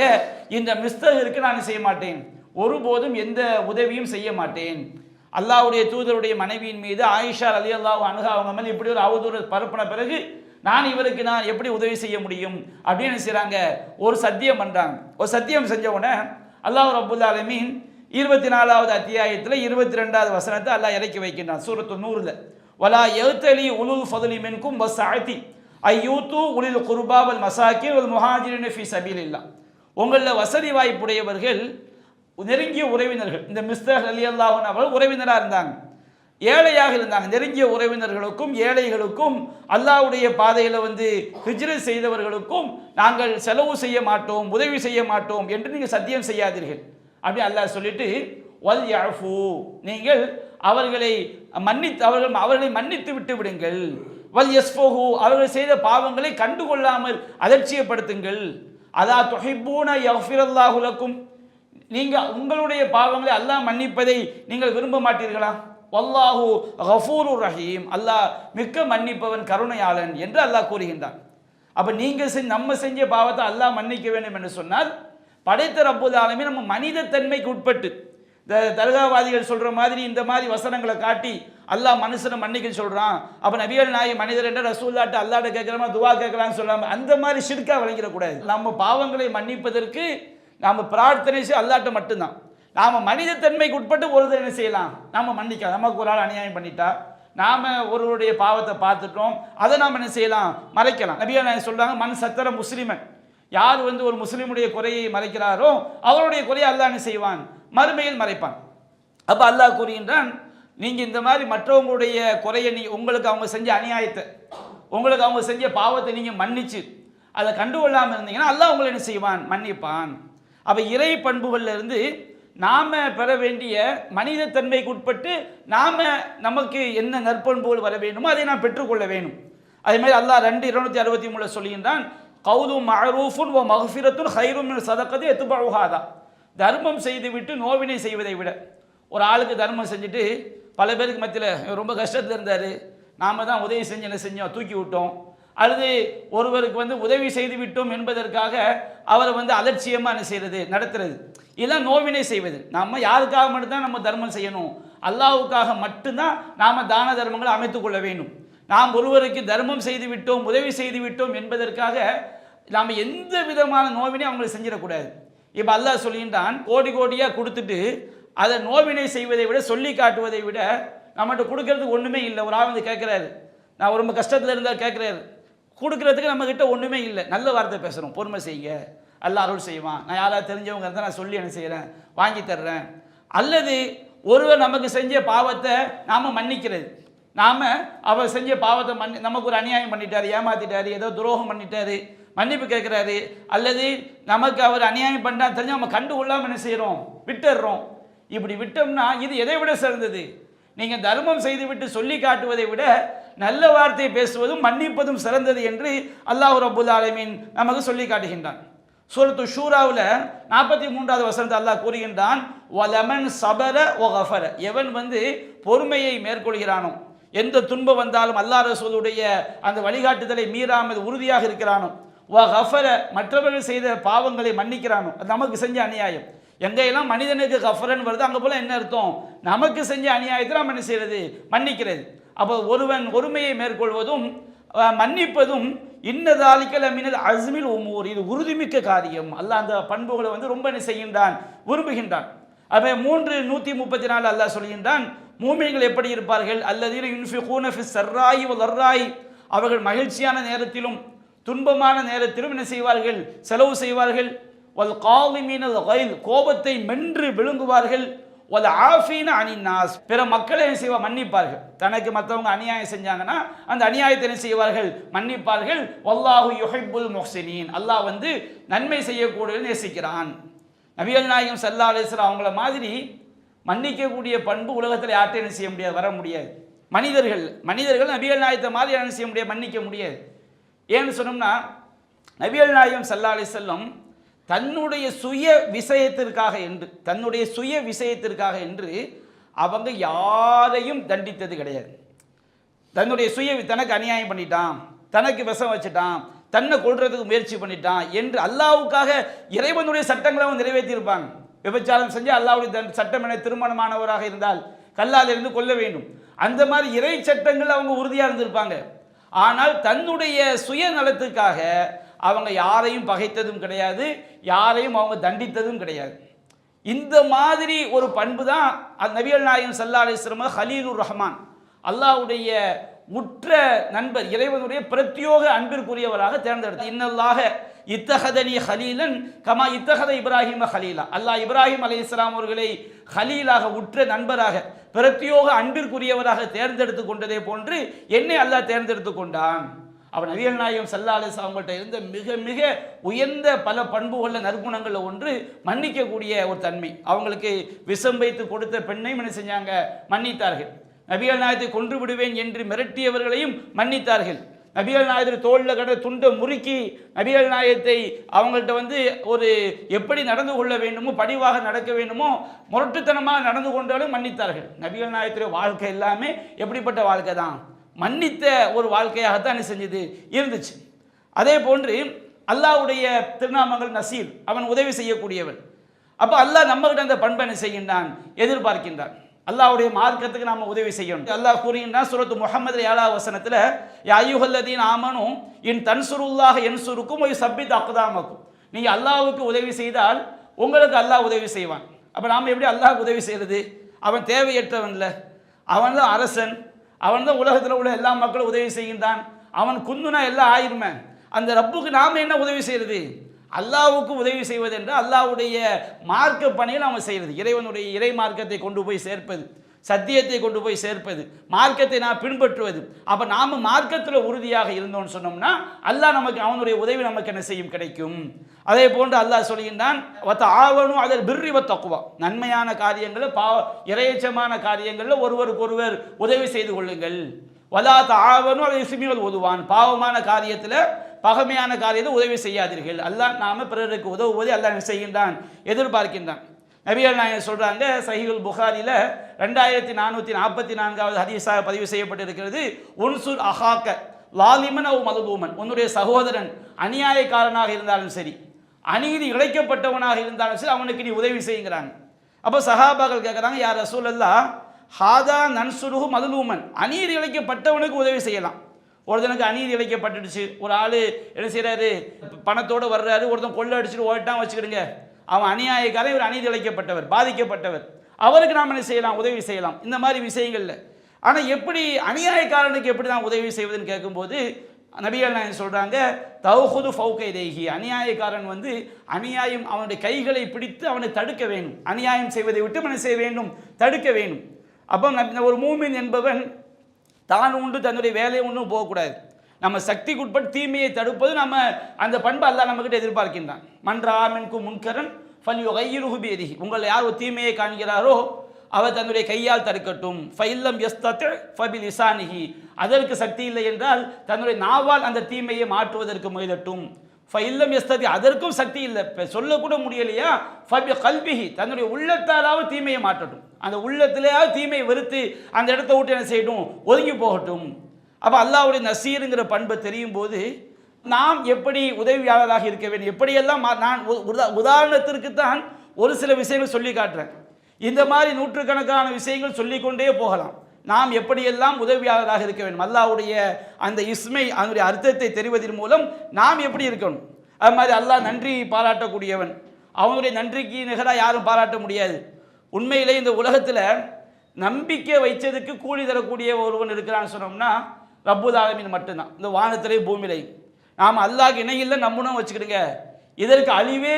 இந்த மிஸ்தஹிற்கு நான் செய்ய மாட்டேன், ஒருபோதும் எந்த உதவியும் செய்ய மாட்டேன். அல்லாஹ்வுடைய தூதருடைய மனைவியின் மீது ஆயிஷா ரலியல்லாஹு அன்ஹா அவங்க மேலே இப்படி ஒரு அவதூறு பரப்பின பிறகு இவருக்கு நான் எப்படி உதவி செய்ய முடியும் அப்படின்னு செய்கிறாங்க, ஒரு சத்தியம் பண்ணுறாங்க. ஒரு சத்தியம் செஞ்ச உடனே அல்லாஹ் ரப்புல் ஆலமீன் 24வது அத்தியாயத்தில் 22வது வசனத்தை அல்லாஹ் இறக்கி வைக்கின்றான். சூரத்து நூறில், வலா யக்தலி உலுல் ஃபதுலி மின்கும் வஸ்ஸஅதி ஐயூத்து உலில் குர்பா வல் மசாகின் வல் முஹாஜிரின ஃபீ சபீலில்லாஹ், உங்களில் வசதி வாய்ப்புடையவர்கள் நெருங்கிய உறவினர்கள், இந்த மிஸ்தஹ் ரலியல்லாஹு அன்ஹு அவர்கள் உறவினராக இருந்தாங்க, ஏழையாக இருந்தாங்க. நெருங்கிய உறவினர்களுக்கும் ஏழைகளுக்கும் அல்லாஹ்வுடைய பாதையில் ஹிஜ்ரத் செய்தவர்களுக்கும் நாங்கள் செலவு செய்ய மாட்டோம், உதவி செய்ய மாட்டோம் என்று நீங்கள் சத்தியம் செய்யாதீர்கள் அப்படி அல்லாஹ் சொல்லிட்டு வல் யஃபு, நீங்கள் அவர்களை மன்னித்து விட்டு விடுங்கள். வல் யஸ்ஃபஹு, அவர்கள் செய்த பாவங்களை கண்டுகொள்ளாமல் அலட்சியப்படுத்துங்கள். அதா துஹிப்பூன யஃபிரல்லாஹு லக்கும், நீங்கள் உங்களுடைய பாவங்களை அல்லாஹ் மன்னிப்பதை நீங்கள் விரும்ப மாட்டீர்களா? வல்லாஹு கஃபூருர் ரஹீம், அல்லாஹ் மிக்க மன்னிப்பவன் கருணையாளன் என்று அல்லாஹ் கூறுகின்றான். அப்ப நம்ம செஞ்ச பாவத்தை அல்லாஹ் மன்னிக்க வேண்டும் என்று சொன்னால் படைத்த ரப்புல் ஆலமீன் நம்ம மனித தன்மைக்கு உட்பட்டு, இந்த தர்காவாதிகள் சொல்ற மாதிரி இந்த மாதிரி வசனங்களை காட்டி அல்லாஹ் மனுஷனை மன்னிக்க சொல்றான், அப்ப நபிகள் நாயகம் மனிதர் என்ற ரசூலுல்லாஹ்ட்ட அல்லாஹ்ட்ட கேட்கிறோமா துவா கேட்கலாம்னு சொல்லாம அந்த மாதிரி ஷிர்கா விளங்கிடக்கூடாது. நம்ம பாவங்களை மன்னிப்பதற்கு நாம பிரார்த்தனை செய்ய அல்லாஹ்ட்ட மட்டும்தான். நாம மனித தன்மைக்கு உட்பட்டு ஒரு என்ன செய்யலாம், நாம மன்னிக்கலாம். நமக்கு ஒரு ஆள் அநியாயம் பண்ணிட்டா, நாம ஒருவருடைய பாவத்தை பார்த்துட்டோம், அதை நாம் என்ன செய்யலாம், மறைக்கலாம். நபிகள் நாயகம் சொல்றாங்க, மன் சத்தர முஸ்லிமன், யார் ஒரு முஸ்லிமுடைய குறையை மறைக்கிறாரோ அவருடைய குறையை அல்லாஹ் என்ன செய்வான், மறுமையில் மறைப்பான். அப்ப அல்லாஹ் கூறுகின்றான், நீங்க இந்த மாதிரி மற்றவங்களுடைய குறையை உங்களுக்கு அவங்க செஞ்ச அநியாயத்தை, உங்களுக்கு அவங்க செஞ்ச பாவத்தை நீங்க மன்னிச்சு அதை கண்டுகொள்ளாமல் இருந்தீங்கன்னா அல்லாஹ் உங்களை என்ன செய்வான், மன்னிப்பான். அப்ப இறை பண்புகள்ல இருந்து நாம பெற வேண்டிய மனித தன்மைக்கு உட்பட்டு நமக்கு என்ன நற்பண்புகள் வர வேண்டுமோ அதை நாம் பெற்றுக்கொள்ள வேண்டும். அதே மாதிரி அல்லாஹ் 2:263 சொல்லுகின்றான், கௌலு மஅரூஃபுன் வ மக்ஃபிரத்துன் கைரும் மின் ஸதகத்தி யத்பஉஹா, தர்மம் செய்துவிட்டு நோவினை செய்வதை விட, ஒரு ஆளுக்கு தர்மம் செஞ்சுட்டு பல பேருக்கு மத்தியில் ரொம்ப கஷ்டத்தில் இருந்தார், நாம தான் உதவி செஞ்சு என்ன செஞ்சோம், தூக்கி விட்டோம், அல்லது ஒருவருக்கு உதவி செய்து விட்டோம் என்பதற்காக அவரை அலட்சியமாக என்ன செய்யறது, நடத்துறது, இதெல்லாம் நோவினை செய்வது. நம்ம யாருக்காக மட்டும்தான் நம்ம தர்மம் செய்யணும், அல்லாஹ்வுக்காக மட்டும்தான் நாம தான தர்மங்களை அமைத்துக் கொள்ள வேண்டும். நாம் ஒருவருக்கு தர்மம் செய்து விட்டோம், உதவி செய்து விட்டோம் என்பதற்காக நாம் எந்த விதமான நோவினை அவங்களுக்கு செஞ்சிடக்கூடாது. இப்போ அல்லாஹ் சொல்கின்றான், கோடி கோடியாக கொடுத்துட்டு அதை நோவினை செய்வதை விட, சொல்லி காட்டுவதை விட, நம்மகிட்ட கொடுக்கறதுக்கு ஒன்றுமே இல்லை. ஒரு ஆள் கேட்குறாரு, நான் ரொம்ப கஷ்டத்தில் இருந்தால் கேட்குறாரு, கொடுக்கறதுக்கு நம்மக்கிட்ட ஒன்றுமே இல்லை, நல்ல வார்த்தை பேசுகிறோம், பொறுமை செய்யுங்க, அல்லாஹ் அருள் செய்வான், நான் யாராவது தெரிஞ்சவங்க இருந்தால் நான் சொல்லி என்ன செய்கிறேன், வாங்கி தர்றேன். அல்லது ஒருவர் நமக்கு செஞ்ச பாவத்தை நாம் மன்னிக்கிறது, நாம் அவர் செஞ்ச பாவத்தை நமக்கு ஒரு அநியாயம் பண்ணிட்டாரு, ஏமாத்திட்டாரு, ஏதோ துரோகம் பண்ணிட்டாரு, மன்னிப்பு கேட்குறாரு, அல்லது நமக்கு அவர் அநியாயம் பண்ணா தெரிஞ்சு நம்ம கண்டுகொள்ளாமல் என்ன செய்கிறோம், விட்டுடுறோம். இப்படி விட்டோம்னா இது எதை விட சிறந்தது? நீங்கள் தர்மம் செய்து விட்டு சொல்லி காட்டுவதை விட நல்ல வார்த்தை பேசுவதும் மன்னிப்பதும் சிறந்தது என்று அல்லாஹ் ரப்புல் ஆலமீன் நமக்கு சொல்லி காட்டுகின்றான். சூரத்து ஷூராவில் 43வது வசனத்தை அல்லாஹ் கூறுகின்றான், வலமன் சபர வ கஃபர, எவன் பொறுமையை மேற்கொள்கிறானோ, எந்த துன்பம் வந்தாலும் அல்லாஹ் ரசூலுடைய அந்த வழிகாட்டுதலை மீறாமல் உறுதியாக இருக்கிறானோ, வ கஃபர, மற்றவர்கள் செய்த பாவங்களை மன்னிக்கிறானோ, அது நமக்கு செஞ்ச அநியாயம். எங்கெல்லாம் மனிதனுக்கு கஃபரன் வருது அங்கே போல என்ன அர்த்தம், நமக்கு செஞ்ச அநியாயத்தை நாம் என்ன செய்யறது, மன்னிக்கிறது. அப்போ ஒருவன் ஒருமையை மேற்கொள்வதும் மன்னிப்பதும் இன்னதாலிக்கல் மினல் அஸ்மில் உமூர், இது உறுதிமிக்க காரியம். அல்லாஹ் அந்த பண்புகளை ரொம்ப என்ன செய்கின்றான், விரும்புகின்றான். அப்போ 3:134 அல்லாஹ் சொல்கின்றான், மூமின்கள் எப்படி இருப்பார்கள், அல்லதீன யுன்ஃபிகூன ஃபிஸ் ஸர்ராயி வல் ضர்ராயி, அவர்கள் மகிழ்ச்சியான நேரத்திலும் துன்பமான நேரத்திலும் என்ன செய்வார்கள், செலவு செய்வார்கள். வல் காலிமீனல் கைல், கோபத்தை மென்று விழுங்குவார்கள். வல் ஆஃபீன அனின் நாஸ், பிற மக்களை என்ன செய்வார், மன்னிப்பார்கள். தனக்கு மற்றவங்க அநியாயம் செஞ்சாங்கன்னா அந்த அநியாயத்தை என்ன செய்வார்கள், மன்னிப்பார்கள். வல்லாஹு யுஹிப்புல் முஹ்சினீன், அல்லாஹ் நன்மை செய்யக்கூடியவர்களை நேசிக்கிறான். நபிகள் நாயகம் ஸல்லல்லாஹு அலைஹி வஸல்லம் அவங்கள மாதிரி மன்னிக்கக்கூடிய பண்பு உலகத்தில் யார்கிட்ட என்ன செய்ய முடியாது, வர முடியாது. மனிதர்கள் நபிகள் நாயகத்தை மாதிரி என்ன செய்ய முடியாது, மன்னிக்க முடியாது. ஏன்னு சொன்னோம்னா, நபிகள் நாயகம் ஸல்லல்லாஹு அலைஹி வஸல்லம் தன்னுடைய சுய விஷயத்திற்காக என்று அவங்க யாரையும் தண்டித்தது கிடையாது. தனக்கு அநியாயம் பண்ணிட்டான், தனக்கு விஷம் வச்சுட்டான், தன்னை கொல்றதுக்கு முயற்சி பண்ணிட்டான் என்று அல்லாஹ்வுக்காக இறைவனுடைய சட்டங்களை அவங்க நிறைவேற்றியிருப்பாங்க. விபச்சாரம் செஞ்சு அல்லாஹ்வுடைய சட்டம் என திருமணமானவராக இருந்தால் கல்லால் இருந்து கொல்ல வேண்டும், அந்த மாதிரி இறை சட்டங்கள் அவங்க உறுதியாக இருந்திருப்பாங்க. ஆனால் தன்னுடைய சுயநலத்துக்காக அவங்க யாரையும் பகைத்ததும் கிடையாது, யாரையும் அவங்க தண்டித்ததும் கிடையாது. இந்த மாதிரி ஒரு பண்பு தான் நபிகள் நாயகம் ஸல்லல்லாஹு அலைஹி வஸல்லம் ஹலீலுர் ரஹ்மான், அல்லாஹ்வுடைய உற்ற நண்பர், இறைவனுடைய பிரத்யோக அன்பிற்குரியவராக தேர்ந்தெடுத்தார். இன்னல்லாஹ இத்தஹதனி ஹலீலன் கமா இத்தஹத இப்ராஹிம ஹலீலா. அல்லாஹ் இப்ராஹிம் அலைஹிஸ்ஸலாம் அவர்களை ஹலீலாக உற்ற நண்பராக பிரத்யோக அன்பிற்குரியவராக தேர்ந்தெடுத்து கொண்டதே போன்று என்னை அல்லாஹ் தேர்ந்தெடுத்து கொண்டான். அவன் நபிகள் நாயகம் ஸல்லல்லாஹு அலைஹி வஸல்லம் அவங்கள்ட்ட இருந்த மிக மிக உயர்ந்த பல பண்புகளில் நற்குணங்களில் ஒன்று மன்னிக்கக்கூடிய ஒரு தன்மை. அவங்களுக்கு விஷம் வைத்து கொடுத்த பெண்ணையும் என்ன செஞ்சாங்க? மன்னித்தார்கள். நபிகள் நாயகத்தை கொன்று விடுவேன் என்று மிரட்டியவர்களையும் மன்னித்தார்கள். நபிகள் நாயகத்தை தோளில் கடை துண்டை முறுக்கி நபிகள் நாயகத்தை அவங்கள்ட்ட ஒரு எப்படி நடந்து கொள்ள வேண்டுமோ, படிவாக நடக்க வேண்டுமோ, முரட்டுத்தனமாக நடந்து கொண்டாலும் மன்னித்தார்கள். நபிகள் நாயகத்துடைய வாழ்க்கை எல்லாமே எப்படிப்பட்ட வாழ்க்கை தான்? மன்னித்த ஒரு வாழ்க்கையாகத்தான் என்ன செஞ்சது? இருந்துச்சு. அதே போன்று அல்லாஹ்வுடைய திருநாமங்கள் நசீர், அவன் உதவி செய்யக்கூடியவன். அப்போ அல்லாஹ் நம்மகிட்ட அந்த பண்பை என்ன செய்கின்றான்? எதிர்பார்க்கின்றான். அல்லாஹ்வுடைய மார்க்கத்துக்கு நாம உதவி செய்யணும். அல்லாஹ் கூறுகின்றான் சூரத்து முஹம்மது 7வது வசனத்தில், யா அய்யுஹல்லதீன ஆமனு இன் தன்சுருல்லாஹ யன்சுருக்கும் வ யுஸப்பித் அக்தாமக்கும். நீங்க அல்லாஹ்வுக்கு உதவி செய்தால் உங்களுக்கு அல்லாஹ் உதவி செய்வான். அப்போ நாம் எப்படி அல்லாஹ்வுக்கு உதவி செய்யறது? அவன் தேவையற்றவன் இல்லை, அவன் தான் அரசன், அவன் தான் உலகத்தில் உள்ள எல்லா மக்களும் உதவி செய்கின்றான். அவன் குந்துனா எல்லாம் ஆயிருமே. அந்த ரப்புக்கு நாம் என்ன உதவி செய்யறது? அல்லாஹ்வுக்கு உதவி செய்வது என்று அல்லாஹ்வுடைய மார்க்க பணியை நாம் செய்கிறது. இறைவனுடைய இறை மார்க்கத்தை கொண்டு போய் சேர்ப்பது, சத்தியத்தை கொண்டு போய் சேர்ப்பது, மார்க்கத்தை நாம் பின்பற்றுவது. அப்போ நாம் மார்க்கத்தில் உறுதியாக இருந்தோம்னு சொன்னோம்னா அல்லாஹ் நமக்கு அவனுடைய உதவி நமக்கு என்ன செய்யும்? கிடைக்கும். அதே போன்று அல்லாஹ் சொல்கின்றான் வதஆவனு அலல் பிர்ரி வத்தக்வா. நன்மையான காரியங்களில் இறையச்சமான காரியங்களில் ஒருவருக்கு ஒருவர் உதவி செய்து கொள்ளுங்கள். வலா தஆவனு அலல் இஸ்மி வல் உதுவான். பாவமான காரியத்தில், பகமையான காரியத்தில் உதவி செய்யாதீர்கள். அல்லாஹ் நாம பிறருக்கு உதவுவதை அல்லாஹ் செய்கின்றான், எதிர்பார்க்கின்றான். நபிகள் நாயகம் சொல்றாங்க, சஹீஹுல் புகாரில 2444வது ஹதீஸாக பதிவு செய்யப்பட்டிருக்கிறது, உன்சுர் அஹாக்க லாலிமன் அவ் மதுபூமன். உன்னுடைய சகோதரன் அநியாயக்காரனாக இருந்தாலும் சரி, அநீதி இழைக்கப்பட்டவனாக இருந்தாலும் சரி, அவனுக்கு நீ உதவி செய்கிறாங்க. அப்போ சஹாபாக்கள் கேட்குறாங்க, யார் ரசூலல்லாஹ், ஹாதா நன்சுருஹு மதுலூமன். அநீதி இழைக்கப்பட்டவனுக்கு உதவி செய்யலாம். ஒருத்தனுக்கு அநீதி இழைக்கப்பட்டுடுச்சு, ஒரு ஆள் என்ன செய்கிறாரு, பணத்தோடு வர்றாரு, ஒருத்தன் கொள்ளை அடிச்சுட்டு ஓட்டான் வச்சுக்கிடுங்க, அவன் அநியாயக்காரன், இவர் அநீதி இழைக்கப்பட்டவர், பாதிக்கப்பட்டவர், அவருக்கு நாம் என்ன செய்யலாம்? உதவி செய்யலாம். இந்த மாதிரி விஷயங்கள்ல. ஆனால் எப்படி அநியாயக்காரனுக்கு எப்படி தான் உதவி செய்வதுன்னு கேட்கும்போது நபிகள் நாயகம் சொல்றாங்க, தௌஹுது ஃபௌகைதைஹி. அநியாயக்காரன் அநியாயம் அவனுடைய கைகளை பிடித்து அவனை தடுக்க வேண்டும். அநியாயம் செய்வதை விட்டு என்ன செய்ய வேண்டும்? தடுக்க வேண்டும். அப்போ ஒரு மூமின் என்பவன் தான் உண்டு தன்னுடைய வேலையை ஒன்றும் போகக்கூடாது. நம்ம சக்திக்கு உட்பட்டு தீமையை தடுப்பது நம்ம அந்த பண்பு அல்லாஹ் நம்மகிட்ட எதிர்பார்க்கின்றான். மன்றாமின்கு முன்கரன் ஃபல்யுகையிருஹு பியதிஹி. உங்கள் யார் ஒரு தீமையை காண்கிறாரோ அவர் தன்னுடைய கையால் தடுக்கட்டும். ஃபைல்லம் யஸ்ததி ஃபபிலிசானிஹி. அதற்கு சக்தி இல்லை என்றால் தன்னுடைய நாவால் அந்த தீமையை மாற்றுவதற்கு முயலட்டும். ஃபைல்லம் யஸ்ததி, அதற்கும் சக்தி இல்லை, சொல்லக்கூட முடியலையா, ஃபபி கல்பிஹி, தன்னுடைய உள்ளத்தாலாவது தீமையை மாற்றட்டும். அந்த உள்ளத்திலேயாவது தீமையை வெறுத்து அந்த இடத்த விட்டு என்ன செய்யட்டும்? ஒதுங்கி போகட்டும். அப்போ அல்லாஹ்வுடைய நசீருங்கிற பண்பை தெரியும் போது நாம் எப்படி உதவியாளராக இருக்க வேண்டும், எப்படியெல்லாம் நான் உதாரணத்திற்கு தான் ஒரு சில விஷயங்கள் சொல்லி காட்டுறேன். இந்த மாதிரி நூற்றுக்கணக்கான விஷயங்கள் சொல்லிக்கொண்டே போகலாம். நாம் எப்படியெல்லாம் உதவியாளராக இருக்க வேண்டும், அல்லாஹ்வுடைய அந்த இஸ்மை அதனுடைய அர்த்தத்தை தெரிவதன் மூலம் நாம் எப்படி இருக்கணும். அது மாதிரி அல்லாஹ் நன்றி பாராட்டக்கூடியவன், அவனுடைய நன்றிக்கு நிகராக யாரும் பாராட்ட முடியாது. உண்மையிலே இந்த உலகத்தில் நம்பிக்கை வைச்சதுக்கு கூலி தரக்கூடிய ஒருவன் இருக்கிறான்னு சொன்னோம்னா ரப்புல் ஆலமீன் மட்டும்தான். இந்த வானத்திலே பூமியிலே நாம் அல்லாஹ்க்கு இணையில்லை நம்பணும் வச்சுக்கிடுங்க. இதற்கு அழிவே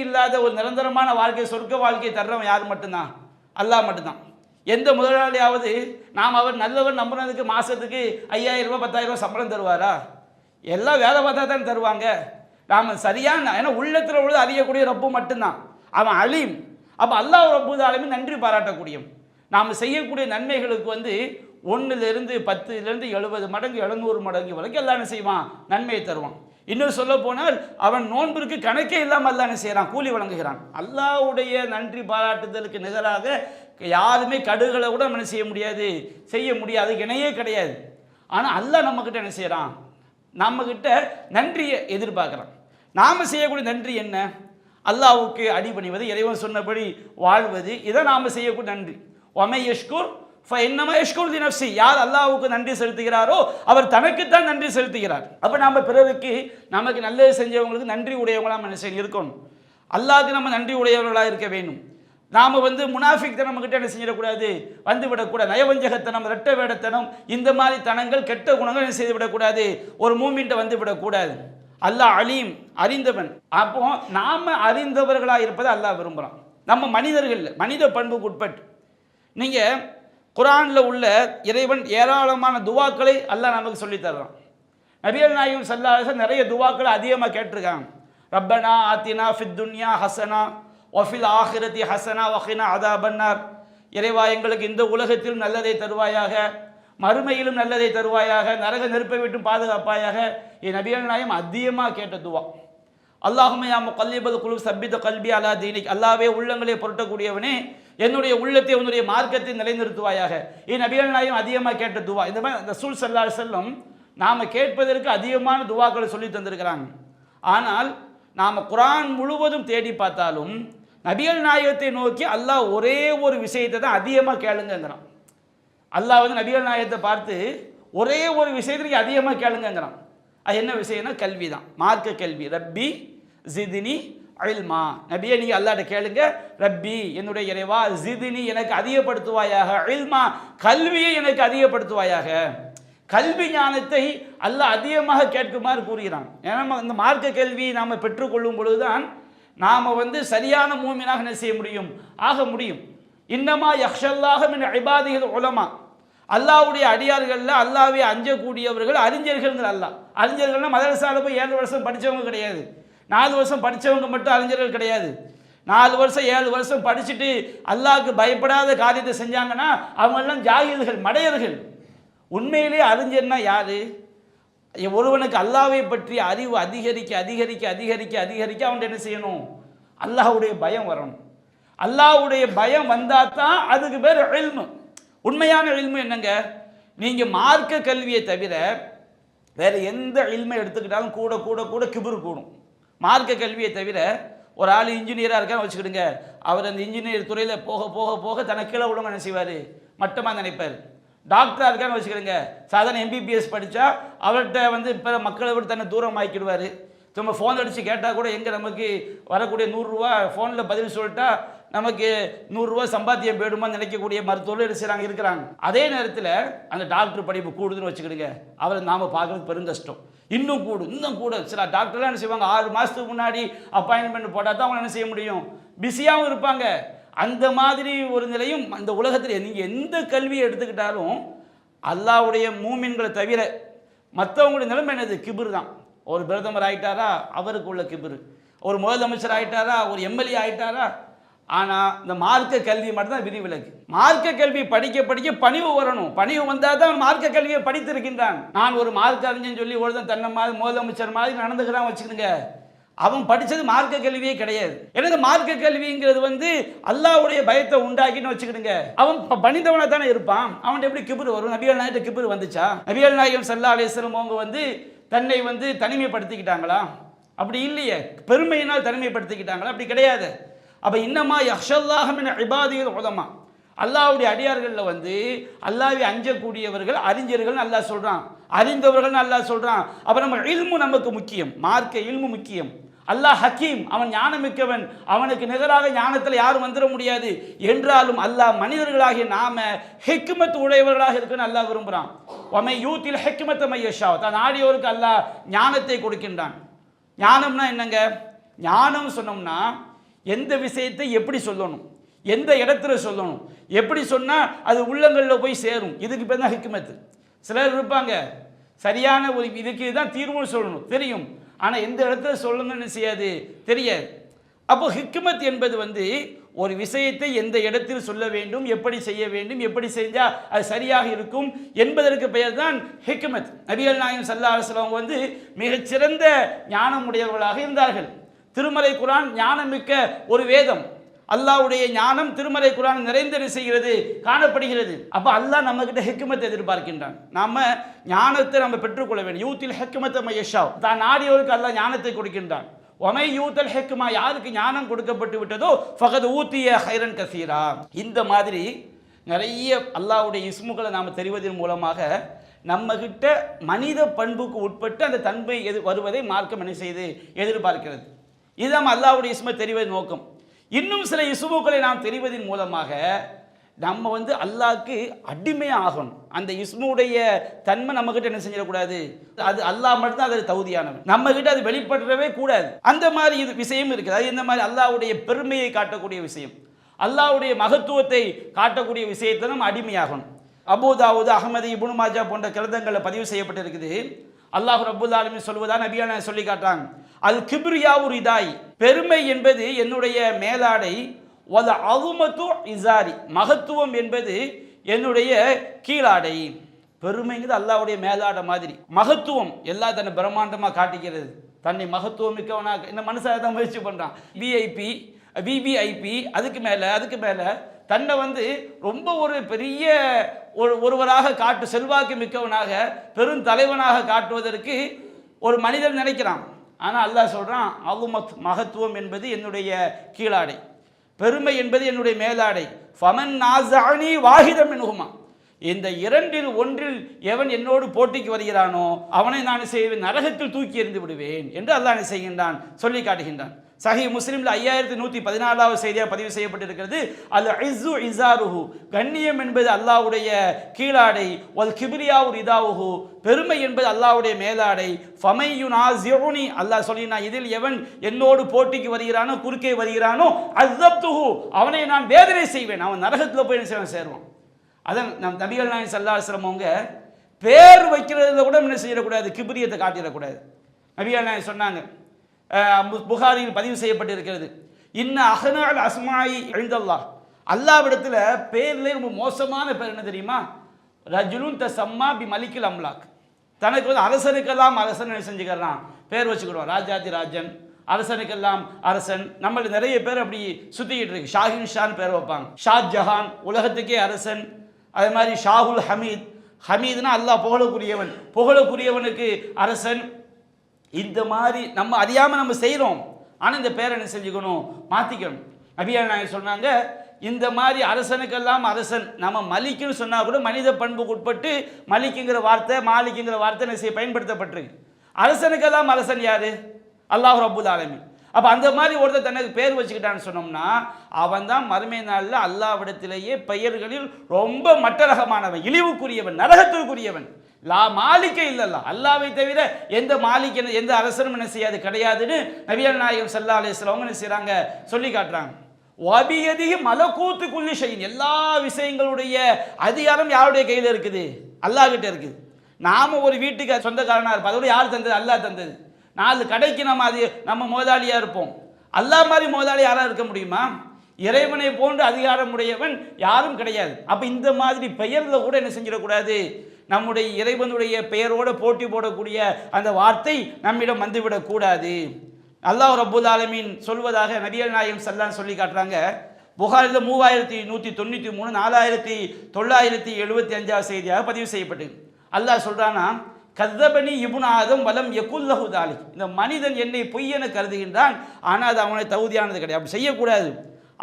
இல்லாத ஒரு நிரந்தரமான வாழ்க்கை, சொர்க்க வாழ்க்கையை தர்றவன் யார் மட்டும்தான்? அல்லாஹ் மட்டும்தான். எந்த முதலாளியாவது நாம் அவர் நல்லவர் நம்புறதுக்கு மாதத்துக்கு 5000 ரூபாய் 10,000 ரூபாய் சம்பளம் தருவாரா? எல்லாம் வேலை பார்த்தா தான் தருவாங்க. நாம் சரியான, ஏன்னா உள்ளத்தில் உள்ளது அறியக்கூடிய ரப்பு மட்டும்தான், அவன் அலீம். அப்போ அல்லாஹ் ரப்புல் ஆலமீன் நன்றி பாராட்டக்கூடியவன். நாம் செய்யக்கூடிய நன்மைகளுக்கு 1லிருந்து 10லிருந்து 70 மடங்கு 700 மடங்கு வரைக்கும் எல்லாம் என்ன செய்வான்? நன்மையை தருவான். இன்னும் சொல்ல போனால் அவன் நோன்பிற்கு கணக்கே இல்லாமல் அல்லாஹ் என்ன செய்கிறான்? கூலி வழங்குகிறான். அல்லாஹ்வுடைய நன்றி பாராட்டுதலுக்கு நிகராக யாருமே கடுகளை கூட என்ன செய்ய முடியாது, இணையே கிடையாது. ஆனால் அல்லாஹ் நம்மக்கிட்ட என்ன செய்கிறான்? நம்மக்கிட்ட நன்றியை எதிர்பார்க்குறான். நாம் செய்யக்கூடிய நன்றி என்ன? அல்லாஹ்வுக்கு அடிபணிவது, இறைவன் சொன்னபடி வாழ்வது, இதை நாம் செய்யக்கூடிய நன்றி. ஒமை யஷ்குர் ஃபஇன்னமா யஷ்குரு லினஃப்ஸி. யார் அல்லாஹ்வுக்கு நன்றி செலுத்துகிறாரோ அவர் தனக்குத்தான் நன்றி செலுத்துகிறார். அப்போ நம்ம பிறருக்கு நமக்கு நல்லது செஞ்சவங்களுக்கு நன்றி உடையவங்களாம் என்ன இருக்கணும். அல்லாஹ்க்கு நம்ம நன்றி உடையவர்களாக இருக்க வேண்டும். நாம் முனாஃபிக் நம்மகிட்ட என்ன செஞ்சிடக்கூடாது? வந்துவிடக்கூடாது. நயவஞ்சகத்தனம், இரட்டை வேடத்தனம், இந்த மாதிரி தனங்கள், கெட்ட குணங்கள் என்ன செய்து விடக்கூடாது, ஒரு மூமின்ட்ட வந்து விடக்கூடாது. அல்லாஹ் அலீம், அறிந்தவன். அப்போ நாம அறிந்தவர்களாக இருப்பதை அல்லாஹ் விரும்புகிறான். நம்ம மனிதர்கள் மனித பண்புக்கு உட்பட்டு. நீங்கள் குர்ஆனில் உள்ள இறைவன் ஏராளமான துவாக்களை அல்லாஹ் நமக்கு சொல்லித் தர்றான். நபிகள் நாயகம் ஸல்லல்லாஹு அலைஹி வஸல்லம் நிறைய துவாக்களை அதிகமாக கேட்டிருக்காங்க. ரப்பனா ஆத்தினா ஃபித் துன்யா ஹசனா வஃபில் ஆஹிரதி ஹசனா வகினா அதாபன்னார். இறைவா, எங்களுக்கு இந்த உலகத்திலும் நல்லதை தருவாயாக, மறுமையிலும் நல்லதை தருவாயாக, நரக நெருப்பை விட்டு பாதுகாப்பாயாக. என் நபிகள் நாயகம் அதிகமாக கேட்ட துவா. அல்லாஹும்ம யா முகல்லிபல் குலூப் சப்பித் கல்பி அலா தீனிக். அல்லாஹ்வே, உள்ளங்களை புரட்டக்கூடியவனே, என்னுடைய உள்ளத்தை உன்னுடைய மார்க்கத்தை நிலைநிறுத்துவாயாக. என் நபிகள் நாயகம் அதிகமாக கேட்ட துவா. இந்த மாதிரி ரசூல் ஸல்லல்லாஹு அலைஹி வஸல்லம் நாம் கேட்பதற்கு அதிகமான துவாக்களை சொல்லி தந்திருக்கிறாங்க. ஆனால் நாம் குர்ஆன் முழுவதும் தேடி பார்த்தாலும் நபிகள் நாயகத்தை நோக்கி அல்லாஹ் ஒரே ஒரு விஷயத்தை தான் அதிகமாக கேளுங்கிறான். அல்லாஹ் வந்து நபிகள் நாயகத்தை பார்த்து ஒரே ஒரு விஷயத்துக்கு அதிகமாக கேளுங்கிறான். அது என்ன விஷயம்னா கல்வி தான், மார்க்க கல்வி. ரப்பி ஜிதினி இல்மா. நபியே, நீங்கள் அல்லாஹ்ட்ட கேளுங்க, ரப்பி என்னுடைய இறைவா, ஜிதினி எனக்கு அதிகப்படுத்துவாயாக, இல்மா கல்வியை எனக்கு அதிகப்படுத்துவாயாக. கல்வி ஞானத்தை அல்லாஹ் அதிகமாக கேட்குமாறு கூறுகிறான். ஏன்னா இந்த மார்க்க கல்வியை நாம் பெற்றுக்கொள்ளும் பொழுதுதான் நாம் வந்து சரியான மூமினாக என்ன செய்ய முடியும், ஆக முடியும். இன்னமா யக்ஷல்லாஹ மின் இபாதிஹில் உலமா. அல்லாஹ்வுடைய அடியார்களில் அல்லாஹ்வை அஞ்சக்கூடியவர்கள் அறிஞர்கள். அல்லாஹ் அறிஞர்கள்னா மதரசாவில் போய் 7 வருஷம் படித்தவங்க கிடையாது, 4 வருஷம் படித்தவங்க மட்டும் அறிஞர்கள் கிடையாது. 4 வருஷம் 7 வருஷம் படிச்சுட்டு அல்லாஹ்க்கு பயப்படாத காரியத்தை செஞ்சாங்கன்னா அவங்கெல்லாம் ஜாகில்கள், மடையர்கள். உண்மையிலே அறிஞர்னா யாரு? ஒருவனுக்கு அல்லாஹ்வை பற்றி அறிவு அதிகரிக்க அதிகரிக்க அதிகரிக்க அதிகரிக்க அவன் என்ன செய்யணும், அல்லாஹ்வுடைய பயம் வரணும். அல்லாஹ்வுடைய பயம் வந்தால் தான் அதுக்கு பேர் இல்மு. உண்மையான இல்மு என்னங்க, நீங்கள் மார்க்க கல்வியை தவிர வேறு எந்த இல்மை எடுத்துக்கிட்டாலும் கூட கூட கூட கிபுர் கூடும். மார்க்க கல்வியை தவிர ஒரு ஆள் இன்ஜினியராக இருக்கான்னு வச்சுக்கிடுங்க, அவர் அந்த இன்ஜினியர் துறையில் போக போக போக தனக்கு கீழே உள்ளவங்க என்ன செய்வார், மட்டமாக நினைப்பார். டாக்டராக இருக்கான்னு வச்சுக்கிடுங்க, சாதாரண எம்பிபிஎஸ் படித்தா அவர்கிட்ட வந்து இப்போ மக்களை விட தன்னை தூரம் ஆக்கிடுவார். திரும்ப ஃபோன் அடித்து கேட்டால் கூட எங்கே நமக்கு வரக்கூடிய 100 ரூபா ஃபோனில் பதில் சொல்லிட்டா நமக்கு 100 ரூபா சம்பாத்தியம் போயிடுமான்னு நினைக்கக்கூடிய மருத்துவர்கள் செய்கிறாங்க, இருக்கிறாங்க. அதே நேரத்தில் அந்த டாக்டர் படிப்பு கூடுதுன்னு வச்சுக்கிடுங்க, அவரை நாம் பார்க்குறது பெருங்கஷ்டம். இன்னும் கூட சில டாக்டர்லாம் என்ன செய்வாங்க, 6 மாதத்துக்கு முன்னாடி அப்பாயின்மெண்ட் போட்டால் தான் அவங்க என்ன செய்ய முடியும், பிஸியாகவும் இருப்பாங்க. அந்த மாதிரி ஒரு நிலையும் அந்த உலகத்தில் நீங்கள் எந்த கல்வியை எடுத்துக்கிட்டாலும் அல்லாஹ்வுடைய மூமின்களை தவிர மற்றவங்களுடைய நிலைமை என்னது, கிபிர் தான். ஒரு பிரதமர் ஆகிட்டாரா அவருக்கு உள்ள கிபிர், ஒரு முதலமைச்சர் ஆகிட்டாரா, ஒரு எம்எல்ஏ ஆகிட்டாரா. ஆனால் இந்த மார்க்க கல்வி மட்டும்தான் விதிவிலக்கு. மார்க்க கல்வி படிக்க படிக்க பணிவு வரணும். பணிவு வந்தால் தான் மார்க்க கல்வியை படித்திருக்கின்றான். நான் ஒரு மார்க்க அறிஞன் சொல்லி ஒருத்தன் தன்னை மாதிரி முதலமைச்சர் மாதிரி நடந்துக்கிறான் வச்சுக்கோங்க, அவன் படித்தது மார்க்க கல்வியே கிடையாது. எனக்கு மார்க்க கல்விங்கிறது வந்து அல்லாஹ்வுடைய பயத்தை உண்டாக்கின்னு வச்சுக்கிடுங்க, அவன் பணிந்தவனாக தானே இருப்பான். அவன்கிட்ட எப்படி கிபிர் வரும்? நபிகள் நாயகத்தை கிபிர் வந்துச்சா? நபிகள் நாயகம் ஸல்லல்லாஹு அலைஹி வஸல்லம் அவங்க வந்து தன்னை வந்து தனிமைப்படுத்திக்கிட்டாங்களா? அப்படி இல்லையே. பெருமையினால் தனிமைப்படுத்திக்கிட்டாங்களா? அப்படி கிடையாது. அப்போ இன்னமா யக்ஷல்லாஹ மின் இபாதிஹில் உலமா. அல்லாஹ்வுடைய அடியார்களில் வந்து அல்லாஹ்வை அஞ்சக்கூடியவர்கள் அறிஞர்கள் அல்லாஹ் சொல்கிறான், அறிந்தவர்கள் அல்லாஹ் சொல்கிறான். அப்போ நம்ம இல்மு நமக்கு முக்கியம், மார்க்க இல்மு முக்கியம். அல்லாஹ் ஹக்கீம், அவன் ஞானமிக்கவன், அவனுக்கு நிகராக ஞானத்தில் யாரும் வந்துட முடியாது. என்றாலும் அல்லாஹ் மனிதர்களாகிய நாம ஹிக்மத் உடையவர்களாக இருக்குன்னு அல்லாஹ் விரும்புகிறான். ஒமை யூத்தில் ஹிக்மத்த மையஷா, தான் ஆடியோருக்கு அல்லாஹ் ஞானத்தை கொடுக்கின்றான். ஞானம்னா என்னங்க? ஞானம் சொன்னோம்னா எந்த விஷயத்தை எப்படி சொல்லணும், எந்த இடத்துல சொல்லணும், எப்படி சொன்னால் அது உள்ளங்களில் போய் சேரும், இதுக்கு பேர் தான் ஹிக்மத்து. சிலர் இருப்பாங்க, சரியான ஒரு இதுக்கு தான் தீர்வுன்னு சொல்லணும் தெரியும், ஆனால் எந்த இடத்துல சொல்லணும்னு செய்யாது, தெரியாது. அப்போ ஹிக்மத் என்பது வந்து ஒரு விஷயத்தை எந்த இடத்தில் சொல்ல வேண்டும், எப்படி செய்ய வேண்டும், எப்படி செஞ்சால் அது சரியாக இருக்கும் என்பதற்கு பெயர் தான் ஹிக்மத். நபிகள் நாயகம் ஸல்லல்லாஹு அலைஹி வஸல்லம் வந்து மிகச்சிறந்த ஞானமுடையவர்களாக இருந்தார்கள். திருமறை குர்ஆன் ஞானமிக்க ஒரு வேதம். அல்லாஹ்வுடைய ஞானம் திருமறை குர்ஆன் நிறைந்து செய்கிறது, காணப்படுகிறது. அப்போ அல்லாஹ் நம்மகிட்ட ஹிக்மத்தை எதிர்பார்க்கின்றான். நாம ஞானத்தை நம்ம பெற்றுக்கொள்ள வேண்டும். யூத்தில் ஹிக்மத்த மையஷா, தான் நாடியோருக்கு அல்லாஹ் ஞானத்தை கொடுக்கின்றான். ஒமை யூத்தல் ஹிக்மா, யாருக்கு ஞானம் கொடுக்கப்பட்டு விட்டதோ ஃபகத் ஊத்திய ஹைரன் கசீரா. இந்த மாதிரி நிறைய அல்லாஹ்வுடைய இஸ்முகளை நாம் தெரிவதன் மூலமாக நம்மகிட்ட மனித பண்புக்கு உட்பட்டு அந்த தன்மை வருவதை மார்க்கம் என்ன செய்து எதிர்பார்க்கிறது. இதுதான் அல்லாஹ்வுடைய இஸ்மை தெரிவதன் நோக்கம். இன்னும் சில இஸ்முக்களை நாம் தெரிவதன் மூலமாக நம்ம வந்து அல்லாஹ்க்கு அடிமையாக ஆகணும். அந்த இஸ்முடைய தன்மை நம்ம கிட்ட என்ன செஞ்சிடக்கூடாது, அது அல்லாஹ் மட்டும்தான் அது தகுதியானவன், நம்ம கிட்ட அது வெளிப்படவே கூடாது. அந்த மாதிரி இது விஷயம் இருக்குது. அது இந்த மாதிரி அல்லாஹ்வுடைய பெருமையை காட்டக்கூடிய விஷயம், அல்லாஹ்வுடைய மகத்துவத்தை காட்டக்கூடிய விஷயத்தை நம்ம அடிமையாகணும். அபூதாவூத், அஹ்மது, இப்னு மாஜா போன்ற கிரந்தங்களில் பதிவு செய்யப்பட்டிருக்குது. அல்லாஹ் ரப்புல் ஆலமீன் சொல்வதா நபியான சொல்லி காட்டாங்க, அல் கிப்ரியாவு ரிதாய், பெருமை என்பது என்னுடைய மேலாடை, வல் அஸுமத்து இஸாரி, மகத்துவம் என்பது என்னுடைய கீழாடை. பெருமைங்கிறது அல்லாஹ்வுடைய மேலாடை மாதிரி, மகத்துவம் எல்லா தன்னை பிரம்மாண்டமாக காட்டிக்கிறது, தன்னை மகத்துவம் மிக்கவனாக இந்த மனுஷன் தான் முயற்சி பண்ணுறான். விஐபி, விவிஐபி, அதுக்கு மேலே தன்னை வந்து ரொம்ப ஒரு பெரிய ஒருவராக காட்டு, செல்வாக்கு மிக்கவனாக பெரும் தலைவனாக காட்டுவதற்கு ஒரு மனிதன் நினைக்கிறான். ஆனால் அல்லாஹ் சொல்கிறான், அலுமத், மகத்துவம் என்பது என்னுடைய கீழாடை, பெருமை என்பது என்னுடைய மேலாடை. ஃபமன் நாஸஅனி வாஹிதம் மின்ஹுமா, இந்த இரண்டில் ஒன்றில் எவன் என்னோடு போட்டிக்கு வருகிறானோ அவனை நான் செய்வேன், நரகத்தில் தூக்கி எறிந்து விடுவேன் என்று அல்லாஹ் செய்கின்றான், சொல்லி காட்டுகின்றான். சஹீஹ் முஸ்லிமில் 5114வது செய்தியாக பதிவு செய்யப்பட்டிருக்கிறது. அல் இஸ்ஸு இஸாருஹு, கண்ணியம் என்பது அல்லாஹ்வுடைய கீழாடை, வல் கிப்ரியாவு ரிதாவுஹு, பெருமை என்பது அல்லாஹ்வுடைய மேலாடை. ஃபமை யுனாஸிஉனி, அல்லாஹ் சொல்லினான், இதில் எவன் என்னோடு போட்டிக்கு வருகிறானோ, குறுக்கே வருகிறானோ, அஸப்துஹு, அவனை நான் வேதனை செய்வேன், அவன் நரகத்தில் போய் என்ன சேருவான். அதான் நம் நபிகள் நாயகம் ஸல்லல்லாஹு அலைஹி வஸல்லம் அவங்க பேர் வைக்கிறதுல கூட என்ன செய்யக்கூடாது, கிப்ரியத்தை காட்டிடக்கூடாது. நபிகள் நாயகம் சொன்னாங்க, புகாரியில் பதிவு செய்யப்பட்டிருக்கிறது, இன்ன அஹ்னால் அஸ்மாயி இன்தல்லாஹ், அல்லாஹ்விடத்தில் பேர்ல ரொம்ப மோசமான பேர் என்ன தெரியுமா, ரஜுலுன் தஸம்மா பி மலிக்கில் அம்லாக், தனக்கு வந்து அரசனுக்கெல்லாம் அரசன் செஞ்சுக்கிறான், பேர் வச்சுக்கிடுவான், ராஜாதி ராஜன், அரசனுக்கெல்லாம் அரசன். நம்மளுக்கு நிறைய பேர் அப்படி சுற்றிக்கிட்டு இருக்கு. ஷாஹின் ஷான் பேர் வைப்பாங்க, ஷாத் ஜஹான் உலகத்துக்கே அரசன். அதே மாதிரி ஷாஹுல் ஹமீத், ஹமீத்னா அல்லாஹ் புகழக்கூடியவன், புகழக்கூடியவனுக்கு அரசன். இந்த மாதிரி நம்ம அறியாமல் நம்ம செய்கிறோம். ஆனால் இந்த பேரை என்ன செஞ்சுக்கணும், மாற்றிக்கணும். நபிகள் நாயகம் சொன்னாங்க, இந்த மாதிரி அரசனுக்கெல்லாம் அரசன், நம்ம மலிக்குன்னு சொன்னால் கூட மனித பண்புக்கு உட்பட்டு மலிக்குங்கிற வார்த்தை, மாலிக்குங்கிற வார்த்தை என்ன பயன்படுத்தப்பட்டிருக்கு. அரசனுக்கெல்லாம் அரசன் யாரு, அல்லாஹ் ரப்புல் ஆலமீன். அப்போ அந்த மாதிரி ஒருத்தர் தனக்கு பேர் வச்சுக்கிட்டான்னு சொன்னோம்னா அவன் தான் மறுமை நாளில் அல்லாஹ்விடத்திலேயே பெயர்களில் ரொம்ப மட்டரகமானவன், இழிவுக்குரியவன், நரகத்திற்குரியவன். லா மாலிக்க இல்லல்லா, அல்லாவை தவிர எந்த மாலிக், எந்த அரசனும் என்ன செய்யாது, கிடையாதுன்னு நபிகள் நாயகம் ஸல்லல்லாஹு அலைஹி வஸல்லம் என்ன செய்கிறாங்க, சொல்லி காட்டுறாங்க. வபியதிஹி மலக்கூத்து குல்லி ஷைஇன், எல்லா விஷயங்களுடைய அதிகாரம் யாருடைய கையில் இருக்குது, அல்லாஹ் கிட்ட இருக்குது. நாம ஒரு வீட்டுக்கு சொந்தக்காரனாக இருப்போம், அதோட யார் தந்தது, அல்லாஹ் தந்தது. 4 கடைக்கு நம்ம முதலாளியாக இருப்போம். அல்லாஹ் மாதிரி முதலாளி யாராக இருக்க முடியுமா? இறைவனை போன்று அதிகாரம் உடையவன் யாரும் கிடையாது. அப்போ இந்த மாதிரி பெயரில் கூட என்ன செஞ்சிடக்கூடாது, நம்முடைய இறைவனுடைய பெயரோடு போட்டி போடக்கூடிய அந்த வார்த்தை நம்மிடம் வந்துவிடக்கூடாது. அல்லாஹ் ரப்புல் ஆலமீன் சொல்வதாக நபிகள் நாயகம் ஸல்லல்லாஹு சொல்லி காட்டுறாங்க. புகாரில் 3193, 4975 செய்தியாக பதிவு செய்யப்பட்டு அல்லாஹ் சொல்றானா, கஸ்ஸபனி இப்னு ஆதம் வலம் யகுல்லஹு தாலிக், இந்த மனிதன் என்னை பொய்யென கருதுகின்றான், ஆனால் அது அவனை தகுதியானது கிடையாது, அப்படி செய்யக்கூடாது.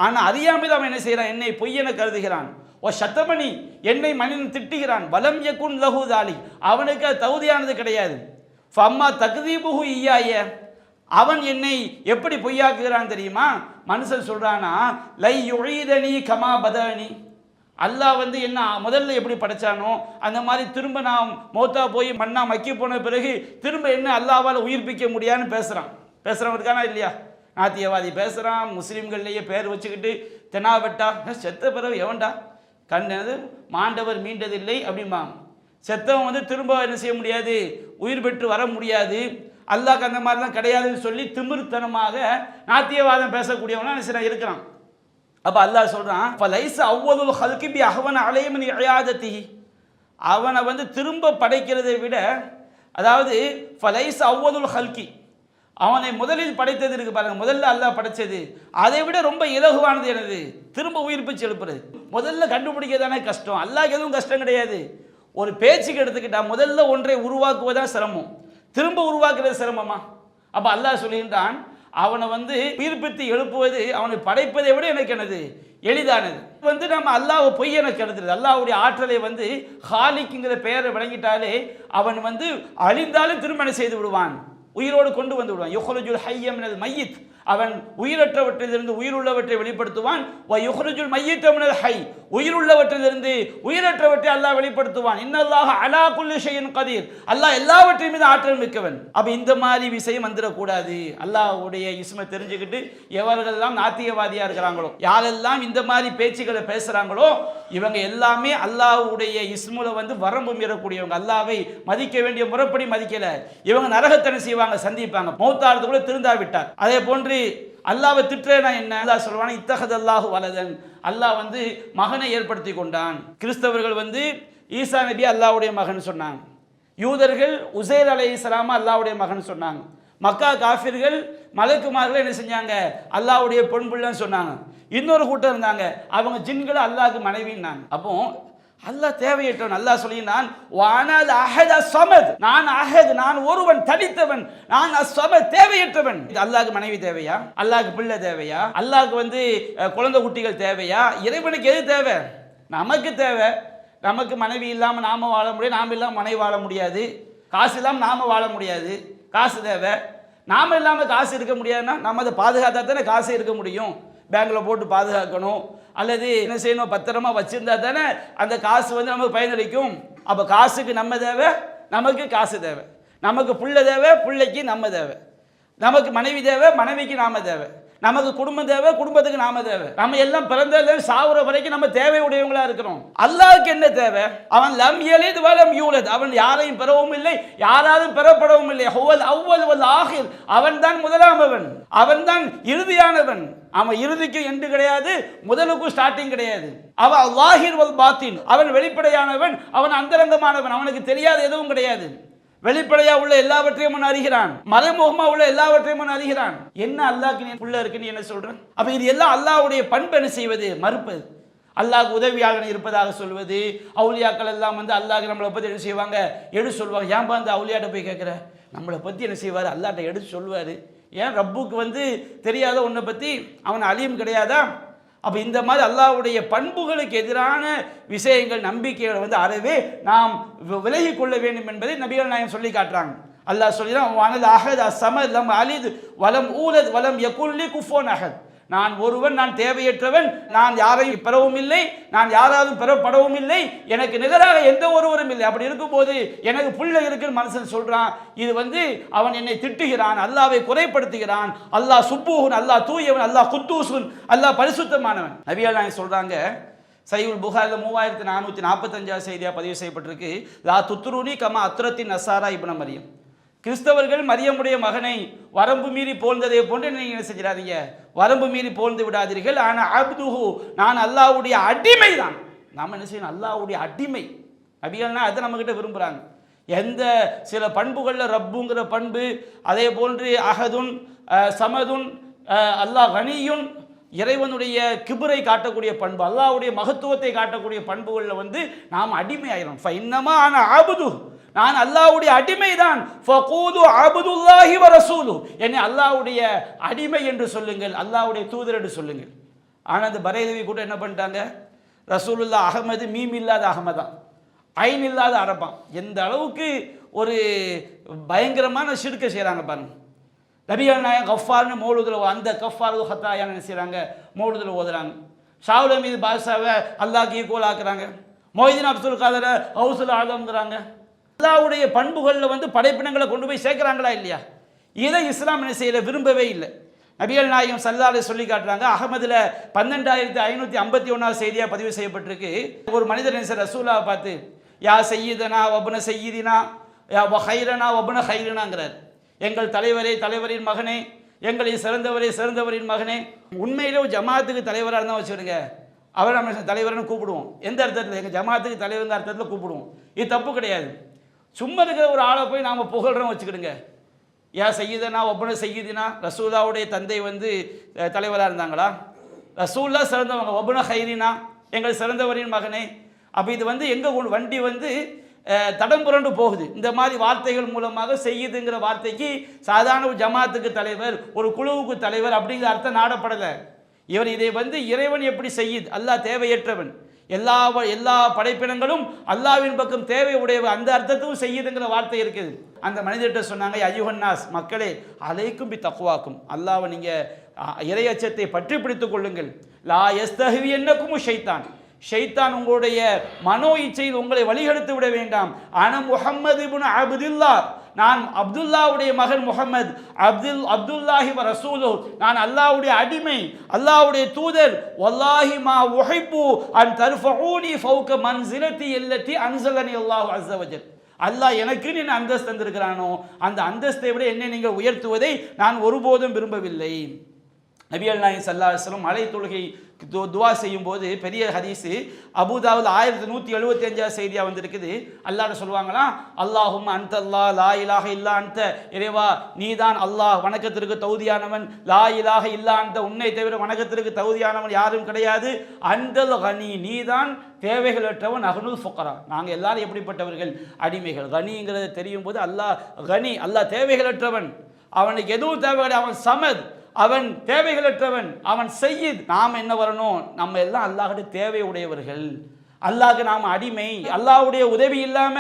ஆனால் அறியாமல் அவன் என்ன செய்கிறான், என்னை பொய்யென கருதுகிறான். ஓ சத்தமணி, என்னை மனிதன் திட்டுகிறான், வலம் யகுன் லஹு தாலிக், அவனுக்கு அது தகுதியானது கிடையாது. ஃபம்மா தக்தீபுஹு இய்யாய, அவன் என்னை எப்படி பொய்யாக்குகிறான் தெரியுமா? மனுஷன் சொல்றானா, லை யுஈதனி கமா பதனி, அல்லாஹ் வந்து என்ன முதல்ல எப்படி படைச்சானோ அந்த மாதிரி திரும்ப நான் மௌத்தா போய் மண்ணா மக்கி போன பிறகு திரும்ப என்ன அல்லாஹ்வால் உயிர்ப்பிக்க முடியாதுன்னு பேசுகிறவன் இருக்கானா இல்லையா? நாத்தியவாதி பேசுகிறான், முஸ்லீம்கள்லேயே பேர் வச்சுக்கிட்டு தெனாவெட்டா, செத்த பிறகு எவன்டா கண்டது மாண்டவர் மீண்டதில்லை அப்படிமா, செத்தவன் வந்து திரும்ப என்ன செய்ய முடியாது, உயிர் பெற்று வர முடியாது, அல்லாஹ் அந்த மாதிரிலாம் கிடையாதுன்னு சொல்லி திமிர்த்தனமாக நாத்தியவாதம் பேசக்கூடியவனா என்ன இருக்கிறான். அப்போ அல்லாஹ் சொல்கிறான், ஃபலைஸ அவ்வலுல் ஹல்கி பி அஹ்வன அலைஹி மின் இஆதத்திஹி, அவனை வந்து திரும்ப படைக்கிறதை விட, அதாவது ஃபலைஸ அவ்வலுல் ஹல்கி, அவனை முதலில் படைத்தது இருக்கு பாருங்க, முதல்ல அல்லாஹ் படைச்சது அதை விட ரொம்ப இலகுவானது எனது திரும்ப உயிர்ப்பிச்சு எழுப்புறது. முதல்ல கண்டுபிடிக்க தானே கஷ்டம், அல்லாஹ் எதுவும் கஷ்டம் கிடையாது. ஒரு பேச்சுக்கு எடுத்துக்கிட்டா முதல்ல ஒன்றை உருவாக்குவதான் சிரமம், திரும்ப உருவாக்குறது சிரமமா? அப்போ அல்லாஹ் சொல்லுகின்றான், அவனை வந்து உயிர்ப்பித்து எழுப்புவது, அவனை படைப்பதை விட எனக்கு என்னது எளிதானது. வந்து நம்ம அல்லாஹ் பொய் எனக்கு கருதுறது, அல்லாஹ்வுடைய ஆற்றலை வந்து ஹாலிக்குங்கிற பெயரை விளங்கிட்டாலே அவன் வந்து அழிந்தாலும் திருமணம் செய்து விடுவான், உயிரோடு கொண்டு வந்து விடுவான். யுஹ்ரிஜுல் ஹய்ய மினல் மையித், அவன் உயிரற்றவற்றிலிருந்து உயிருள்ளவற்றை வெளிப்படுத்துவான். வயுஹ்ரிஜுல் மய்யித்த மினல் ஹய், உயிருள்ளவற்றிலிருந்து உயிரற்றவற்றை அல்லாஹ் வெளிப்படுத்துவான். இன்னல்லாஹ அலா குல்லி ஷைஇன் கதீர், அல்லாஹ் எல்லாவற்றின் மீது ஆற்றல் மிக்கவன். அப்ப இந்த மாதிரி விஷயம் வந்துடக்கூடாது. அல்லாஹ்வுடைய இஸ்மை தெரிஞ்சுக்கிட்டு எவர்களெல்லாம் நாத்தியவாதியா இருக்கிறாங்களோ, யாரெல்லாம் இந்த மாதிரி பேச்சுக்களை பேசுறாங்களோ, இவங்க எல்லாமே அல்லாஹ்வுடைய இஸ்முல வந்து வரம்பு மீறக்கூடியவங்க. அல்லாஹ்வை மதிக்க வேண்டிய முறைப்படி மதிக்கல. இவங்க நரகத்தனை செய்வாங்க, சந்திப்பாங்க. மௌத்தாரதுக்குள்ள திருந்தாவிட்டார். அதே போன்று அல்லாஹ்வை திட்டுறேனா என்ன? அல்லாஹ் சொல்வானா இத்தஹதல்லாஹு வலதன், அல்லாஹ் வந்து மகனை ஏற்படுத்தி கொண்டான். கிறிஸ்தவர்கள் வந்து ஈசா நபி அல்லாஹ்வுடைய மகன் சொன்னாங்க. யூதர்கள் உசைர் அலைஹிஸ்ஸலாம் அல்லாஹ்வுடைய மகன் சொன்னாங்க. மக்கா காஃபிர்கள் மலக்குமார்களை என்ன செஞ்சாங்க? அல்லாஹ்வுடைய பொன் பிள்ளைன்னு சொன்னாங்க. இன்னொரு கூட்டம் இருந்தாங்க, அவங்க ஜின்களை அல்லாஹ்க்கு மனைவின்னாங்க. அப்போ அல்லாஹ் தேவையற்றவன். அல்லாஹ் சொல்லினான் வானல் அஹத ஸமத், நான் அஹத், நான் ஒருவன் தனித்தவன், நான் அஸ்ஸமத், தேவையற்றவன். அல்லாஹ்க்கு மனைவி தேவையா? அல்லாஹ்க்கு பிள்ளை தேவையா? அல்லாஹ்க்கு வந்து குழந்தை குட்டிகள் தேவையா? இறைவனுக்கு எது தேவை? நமக்கு தேவை. நமக்கு மனைவி இல்லாமல் நாம வாழ முடியாது, நாம இல்லாமல் மனைவி வாழ முடியாது, காசு இல்லாமல் நாம வாழ முடியாது. காசு தேவை. நாம இல்லாமல் காசு இருக்க முடியாதுன்னா நம்ம அதை பாதுகாத்தா தானே காசு இருக்க முடியும். பேங்க்ல போட்டு பாதுகாக்கணும், அல்லது என்ன செய்யணும், பத்திரமா வச்சிருந்தா தானே அந்த காசு வந்து நமக்கு பயனளிக்கும். அப்போ காசுக்கு நம்ம தேவை, நமக்கு காசு தேவை. நமக்கு புள்ள தேவை, புள்ளைக்கு நம்ம தேவை. நமக்கு மனைவி தேவை, மனைவிக்கு நாம தேவை. நமக்கு குடும்பம் தேவை, குடும்பத்துக்கு நாம தேவை. நம்ம எல்லாம் பிறந்ததுல சாவுற வரைக்கும் நம்ம தேவை உடையவங்களா இருக்கிறோம். அல்லாஹ்வுக்கு என்ன தேவை? அவன் லம் யலித் வலம் யூலத், அவன் யாரையும் பெறவும் இல்லை, யாராலும் பெறப்படவும் இல்லை. ஹுவல் அவ்வல் வல் ஆஹிர், அவன் தான் முதலாமவன், அவன் தான் இறுதியானவன். அவன் இறுதிக்கு எண்டு கிடையாது, முதலுக்கும் ஸ்டார்டிங் கிடையாது. அவன் லாஹிர் வல் பாத்தின், அவன் வெளிப்படையானவன், அவன் அந்தரங்கமானவன், அவனுக்கு தெரியாத எதுவும் கிடையாது. வெளிப்படையா உள்ள எல்லாவற்றையும் அவன் அறிகிறான், மறைமுகமா உள்ள எல்லாவற்றையும் அவன் அறிகிறான். என்ன அல்லாஹ்க்கு நீ புள்ள இருக்குன்னு என்ன சொல்றேன்? அப்ப இது எல்லாம் அல்லாஹ்வுடைய பண்பு என்ன செய்வது? மறுப்பது. அல்லாஹ்க்கு உதவியாளன் இருப்பதாக சொல்வது. அவுலியாக்கள் எல்லாம் வந்து அல்லாஹ்க்கு நம்மளை பத்தி என்ன செய்வாங்க? எடுத்து சொல்லுவாங்க. ஏன்பா அந்த அவுலியாட்ட போய் கேட்குற? நம்மளை பத்தி என்ன செய்வார்? அல்லாஹ்ட்ட எடுத்து சொல்லுவாரு. ஏன் ரப்புக்கு வந்து தெரியாத உன்னை பத்தி? அவன் அலியும் கிடையாதா? அப்போ இந்த மாதிரி அல்லாஹ்வுடைய பண்புகளுக்கு எதிரான விஷயங்கள், நம்பிக்கைகளை வந்து அறவே நாம் விலகி கொள்ள வேண்டும் என்பதை நபிகள் நாயகம் சொல்லி காட்டுறாங்க. அல்லாஹ் சொல்லிதான் வானல் அஹத் அஸ்ஸமத் லம் அலித் வலம் ஊலத் வலம் யகுல்லி குஃபுவன் அஹத், நான் ஒருவன், நான் தேவையற்றவன், நான் யாரையும் பெறவும் இல்லை, நான் யாராலும் பெறப்படவும் இல்லை, எனக்கு நிகராக எந்த ஒருவரும் இல்லை. அப்படி இருக்கும்போது எனக்கு புள்ள இருக்குன்னு மனுஷன் சொல்றான். இது வந்து அவன் என்னை திட்டுகிறான், அல்லாஹ்வை குறைப்படுத்துகிறான். அல்லாஹ் சுப்பூஹுன், அல்லாஹ் தூயவன், அல்லாஹ் குத்தூசுன், அல்லாஹ் பரிசுத்தமானவன். நபிகள் நாயகம் சொல்றாங்க, சஹீஹுல் புகாரில 3445 செய்தியா பதிவு செய்யப்பட்டிருக்கு, லா துத்ருனி கமா அத்ரத்தின் நஸாரா இப்னு மரியம், கிறிஸ்தவர்கள் மரியமுடைய மகனை வரம்பு மீறி போழ்ந்ததை போன்று நீங்கள் என்ன செஞ்சிடாதீங்க, வரம்பு மீறி போழ்ந்து விடாதீர்கள். ஆனால் அப்துஹு, நான் அல்லாஹ்வுடைய அடிமை தான். நாம் என்ன செய்யணும்? அல்லாஹ்வுடைய அடிமை. நபிகள்னா அதை நம்மகிட்ட விரும்புகிறாங்க. எந்த சில பண்புகளில் ரப்புங்கிற பண்பு, அதே போன்று அஹதுன் சமதுன், அல்லாஹ் கனியுன், இறைவனுடைய கிபரை காட்டக்கூடிய பண்பு, அல்லாஹ்வுடைய மகத்துவத்தை காட்டக்கூடிய பண்புகளில் வந்து நாம் அடிமை ஆகிறோம். ஃபஇன்னமா அன அப்து, நான் அல்லாஹ்வுடைய அடிமை தான். ஃபகூது அப்துல்லாஹி வ ரசூலு, என்னை அல்லாஹ்வுடைய அடிமை என்று சொல்லுங்கள், அல்லாஹ்வுடைய தூதர் என்று சொல்லுங்கள். ஆனால் அந்த பரேலவி கூட என்ன பண்ணிட்டாங்க? ரசூலுல்லா அகமது, மீம் இல்லாத அகமதான், ஐன் இல்லாத அரபான். எந்த அளவுக்கு ஒரு பயங்கரமான ஷிர்க்கை செய்கிறாங்க பாருங்க. நபிகள் நாயகம் கஃபார்னு மௌலூதுல, அந்த கஃபார் ஹத்தாயான்னு என்ன செய்கிறாங்க? மௌலூதுல ஓதுறாங்க. ஷாவுல் மீது பாஷாவை அல்லாஹ்க்கு ஈக்குவல் ஆக்குறாங்க. மொய்தீன் அப்துல் காதரை ஹவுசுல் ஆலம்ங்கிறாங்க. அல்லாஹ்வுடைய பண்புகளில் வந்து படைப்பினங்களை கொண்டு போய் சேர்க்கிறாங்களா இல்லையா? இதை இஸ்லாம் என்ன செய்யல, விரும்பவே இல்லை. நபிகள் நாயகம் ஸல்லல்லாஹு அலைஹி சொல்லி காட்டுறாங்க. அகமதுல 12551 செய்தியாக பதிவு செய்யப்பட்டிருக்கு. ஒரு மனிதர் என்ன ரசூலாவை பார்த்து, யா சையீதனா வப்ன சையீதினா யா வஹைரனா வப்ன ஹைரனாங்கிறார். எங்கள் தலைவரே, தலைவரின் மகனே, எங்களை சிறந்தவரே, சிறந்தவரின் மகனே. உண்மையிலே ஒரு ஜமாத்துக்கு தலைவராக இருந்தால் வச்சுடுங்க, அவர் நம்ம தலைவர்னு கூப்பிடுவோம். எந்த அர்த்தத்தில்? எங்கள் ஜமாத்துக்கு தலைவருங்க அர்த்தத்தில் கூப்பிடுவோம். இது தப்பு கிடையாது. சும்மா இருக்கிற ஒரு ஆளை போய் நாம் புகழ்றோம் வச்சுக்கிடுங்க. யா சையீதனா ஒப்பன செய்யுதினா, ரசூலாவுடைய தந்தை வந்து தலைவராக இருந்தாங்களா? ரசூல்லா சிறந்தவங்க. ஒப்பன ஹைரினா, எங்கள் சிறந்தவரின் மகனே. அப்போ இது வந்து எங்கள் வண்டி வந்து தடம் புரண்டு போகுது. இந்த மாதிரி வார்த்தைகள் மூலமாக செய்யுதுங்கிற வார்த்தைக்கு சாதாரண ஒரு ஜமாத்துக்கு தலைவர், ஒரு குழுவுக்கு தலைவர் அப்படிங்கிற அர்த்தம் நாடப்படலை. இவர் இதை வந்து இறைவன் எப்படி செய்யுது, அல்லாஹ் தேவையற்றவன், எல்லா படைப்பினங்களும் அல்லாஹ்வின் பக்கம் தேவை உடையவர். அந்த அர்த்தத்தும் செய்யுதுங்கிற வார்த்தை இருக்குது. அந்த மனிதர்கிட்ட சொன்னாங்க, ஐயுஹன்னாஸ், மக்களே, அலைக்கும் பி தக்வாக்கும், அல்லாஹ்வை நீங்க இறையச்சத்தை பற்றி பிடித்துக் கொள்ளுங்கள். லா யஸ்தஹ்வி என்னக்கும் ஷைத்தான், ஷைத்தான் உங்களுடைய மனோ இச்சையில் உங்களை வழிகெடுத்து விட வேண்டாம். அன முஹம்மது இப்னு அப்துல்லாஹ், நான் அப்துல்லாவுடைய மகன் முஹம்மது, அப்துல்லாஹி வ ரசூலு, நான் அல்லாஹ்வுடைய அடிமை, அல்லாஹ்வுடைய தூதர். வல்லாஹி மா உஹிப்பு அன் தர்ஃபஊனி ஃபௌக மன்சிலதி அல்லதி அன்ஸலனி அல்லாஹு அஸ்ஸ வஜல், அல்லாஹ் எனக்கு என்ன அந்தஸ்து தந்திருக்கிறானோ அந்த அந்தஸ்தை விட என்னை நீங்கள் உயர்த்துவதை நான் ஒருபோதும் விரும்பவில்லை. நபிகள் நாயகம் ஸல்லல்லாஹு அலைஹி வஸல்லம் மலை தொழுகை துவா செய்யும் போது பெரிய ஹதீஸ் அபூதாவுத் 1175 செய்தியா வந்திருக்குது. அல்லாஹ் சொல்லுவாங்களாம், அல்லாஹும்ம அன்தல்லாஹ் லா இலாஹ இல்லா அன்த, இறைவா நீதான் அல்லாஹ், வணக்கத்திற்கு தகுதியானவன். லா இலாஹ இல்லா அன்த, உன்னை தவிர வணக்கத்திற்கு தகுதியானவன் யாரும் கிடையாது. அன்தல் கனி, நீதான் தேவைகளற்றவன். அஹ்னுல் ஃபுகரா, நாங்கள் எல்லாரும் எப்படிப்பட்டவர்கள், அடிமைகள். கனிங்கிறது தெரியும் போது அல்லாஹ் கனி, அல்லாஹ் தேவைகளற்றவன், அவனுக்கு எதுவும் தேவை கிடையாது, அவன் சமத், அவன் தேவைகளற்றவன், அவன் சையீத். நாம் என்ன வரணும், நம்ம எல்லாம் அல்லாஹ்வுடைய தேவை உடையவர்கள், அல்லாஹ்க்கு நாம் அடிமை. அல்லாஹ்வுடைய உதவி இல்லாம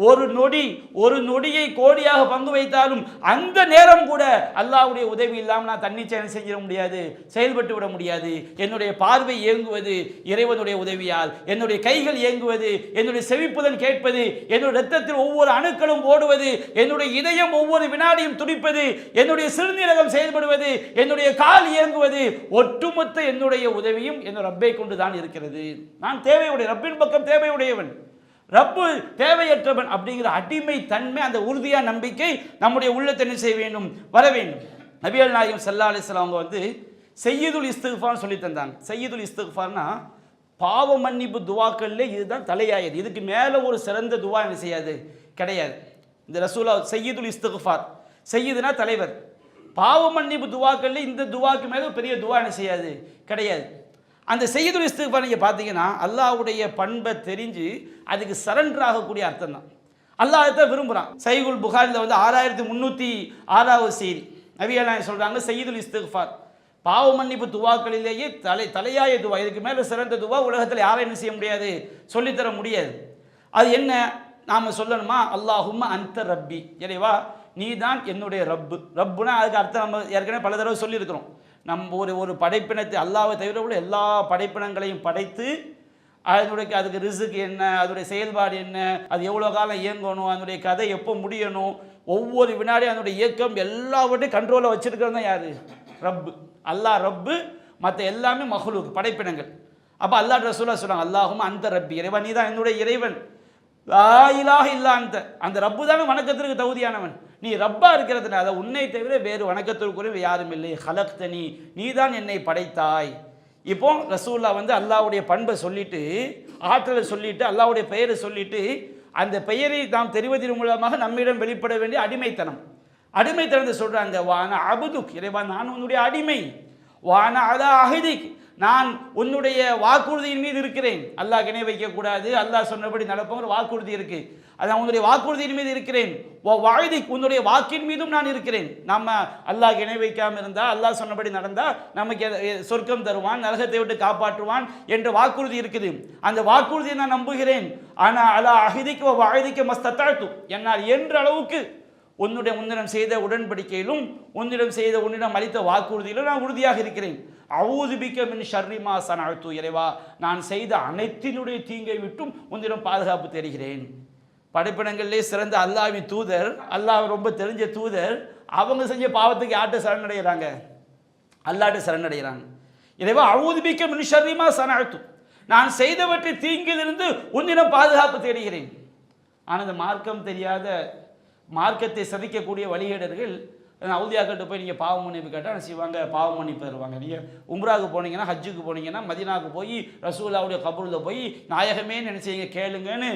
ஒரு நொடியை கோடியாக பங்கு வைத்தாலும் அந்த நேரம் கூட அல்லாஹ்வுடைய உதவி இல்லாமல் நான் தன்னிச்சை செஞ்சிட முடியாது, செயல்பட்டு விட முடியாது. என்னுடைய பார்வை இயங்குவது இறைவனுடைய உதவியால், என்னுடைய கைகள் இயங்குவது, என்னுடைய செவிப்புதன் கேட்பது, என்னுடைய இரத்தத்தில் ஒவ்வொரு அணுக்களும் ஓடுவது, என்னுடைய இதயம் ஒவ்வொரு வினாடியும் துடிப்பது, என்னுடைய சிறுநீரகம் செயல்படுவது, என்னுடைய கால் இயங்குவது, ஒட்டுமொத்த என்னுடைய உதவியும் என்னுடைய ரப்பை கொண்டு தான் இருக்கிறது. நான் தேவையுடைய ரப்பின் பக்கம் தேவையுடையவன், ரப்பு தேவையற்றவன் அப்படிங்கிற அடிமை தன்மை, அந்த உறுதியான நம்பிக்கை நம்முடைய உள்ளத்தை என்ன செய்ய வேண்டும், வர வேண்டும். நபிகள் நாயகம் ஸல்லல்லாஹு அலைஹி வஸல்லம் அவங்க வந்து சய்யிதுல் இஸ்திக்ஃபார் சொல்லி தந்தாங்க. சய்யிதுல் இஸ்திக்ஃபார்னா பாவ மன்னிப்பு துவாக்கள்ல இதுதான் தலையாயது. இதுக்கு மேல ஒரு சிறந்த துவா என்ன செய்யாது, கிடையாது. இந்த ரசூலா சய்யிதுல் இஸ்திக்ஃபார், சய்யிதுனா தலைவர், பாவ மன்னிப்பு துவாக்கள்ல இந்த துவாக்கு மேல பெரிய துவா என்ன செய்யாது, கிடையாது. அந்த சய்யிதுல் இஸ்திக்ஃபார் நீங்கள் பார்த்தீங்கன்னா அல்லாஹ்வுடைய பண்பை தெரிஞ்சு அதுக்கு சரண்டர் ஆகக்கூடிய அர்த்தம் தான். அல்லாஹ் தான் விரும்புகிறான். சஹீஹுல் புகாரியில் வந்து 6306வது செய்தி நபிகள் நாயகம் சொல்கிறாங்க, சய்யிதுல் இஸ்திக்ஃபார் பாவ மன்னிப்பு துவாக்களிலேயே தலையாய துவா, இதுக்கு மேலே சிறந்த துவா உலகத்தில் யாரும் என்ன செய்ய முடியாது, சொல்லித்தர முடியாது. அது என்ன நாம் சொல்லணுமா, அல்லாஹும்ம அன்த ரப்பி, இறைவா நீ தான் என்னுடைய ரப்பு. ரப்புனா அதுக்கு அர்த்தம் நம்ம ஏற்கனவே பல தடவை சொல்லியிருக்கிறோம். நம்ம ஒரு படைப்பினத்தை, அல்லாஹ்வை தவிர உள்ள எல்லா படைப்பினங்களையும் படைத்து அதுக்கு ரிஸ்க் என்ன, அதனுடைய செயல்பாடு என்ன, அது எவ்வளோ காலம் இயங்கணும், அதனுடைய கதை எப்போ முடியணும், ஒவ்வொரு வினாடியும் அதனுடைய இயக்கம் எல்லாவற்றையும் கண்ட்ரோலில் வச்சிருக்கிறது தான் யார், ரப்பு. அல்லாஹ் ரப்பு, மற்ற எல்லாமே மஹ்லூக் படைப்பினங்கள். அப்போ அல்லாஹ் ரசூலுல்லாஹ் சொல்றாங்க, அல்லாஹும்ம அன்த ரப்பி, இறைவன் நீ தான் என்னுடைய இறைவன். லா இலாஹ இல்லா அன்த, அந்த ரப்பு தானே வணக்கத்திற்கு தகுதியானவன். நீ ரப்பா இருக்கிறதுனால உன்னை தவிர வேறு வணக்கத்திற்குரிய யாரும் இல்லை. ஹலக்தனி, நீ தான் என்னை படைத்தாய். இப்போ ரசூல்லா வந்து அல்லாஹ்வுடைய பண்பை சொல்லிட்டு, ஆற்றலை சொல்லிட்டு, அல்லாஹ்வுடைய பெயரை சொல்லிட்டு, அந்த பெயரை நாம் தெரிவதன் மூலமாக நம்மிடம் வெளிப்பட வேண்டிய அடிமைத்தனத்தை சொல்றாங்க. வான அபுதுக், இறைவா நான் உன்னுடைய அடிமை. வான அலா அஹதிக், நான் உன்னுடைய வாக்குறுதியின் மீது இருக்கிறேன். அல்லாஹ் இணை வைக்கக்கூடாது, அல்லாஹ் சொன்னபடி நடப்போங்கிற வாக்குறுதி இருக்கு, அதான் உன்னுடைய வாக்குறுதியின் மீது இருக்கிறேன். வாழ்திக், உன்னுடைய வாக்கின் மீதும் நான் இருக்கிறேன். நம்ம அல்லாஹ் இணை வைக்காமல் இருந்தால், அல்லாஹ் சொன்னபடி நடந்தால் நமக்கு சொர்க்கம் தருவான், நரகத்தை விட்டு காப்பாற்றுவான் என்ற வாக்குறுதி இருக்குது. அந்த வாக்குறுதியை நான் நம்புகிறேன். ஆனால் அலா அஹதிக்க வாழ்திக்க மஸ்தத்தாழ்த்து, என்னால் என்ற அளவுக்கு உன்னிடம் செய்த உடன்படிக்கையிலும் உன்னிடம் அளித்த வாக்குறுதியிலும் நான் உறுதியாக இருக்கிறேன். அஊது பிக்க மின் ஷர்ரி மா ஸனஅது, இறைவா நான் செய்த அனைத்தினுடைய தீங்கை விட்டும் உன்னிடம் பாதுகாப்பு தேடுகிறேன். படைப்பினங்களிலே சிறந்த அல்லாஹ்வின் தூதர், அல்லாஹ் ரொம்ப தெரிஞ்ச தூதர், அவங்க செஞ்ச பாவத்துக்கு யார்கிட்ட சரணடைகிறாங்க, அல்லாஹ்ட்ட சரணடைகிறாங்க. இறைவா அஊது பிக்க மின் ஷர்ரி மா ஸனஅது, நான் செய்தவற்றை தீங்கிலிருந்து உன்னிடம் பாதுகாப்பு தேடுகிறேன். ஆனால் இந்த மார்க்கம் தெரியாத, மார்க்கத்தை சதிக்கக்கூடிய வழிகேடர்கள் அவுலியாக்கிட்ட போய் நீங்கள் பாவ மன்னிப்பு கேட்டால் செய்வாங்க, பாவ மன்னிப்பு தருவாங்க. நீங்கள் உம்ராவுக்கு போனீங்கன்னா, ஹஜ்ஜுக்கு போனீங்கன்னா, மதீனாவுக்கு போய் ரசூலுல்லாஹ்வுடைய கபூரில் போய் நாயகமே நினைச்சீங்க கேளுங்கன்னு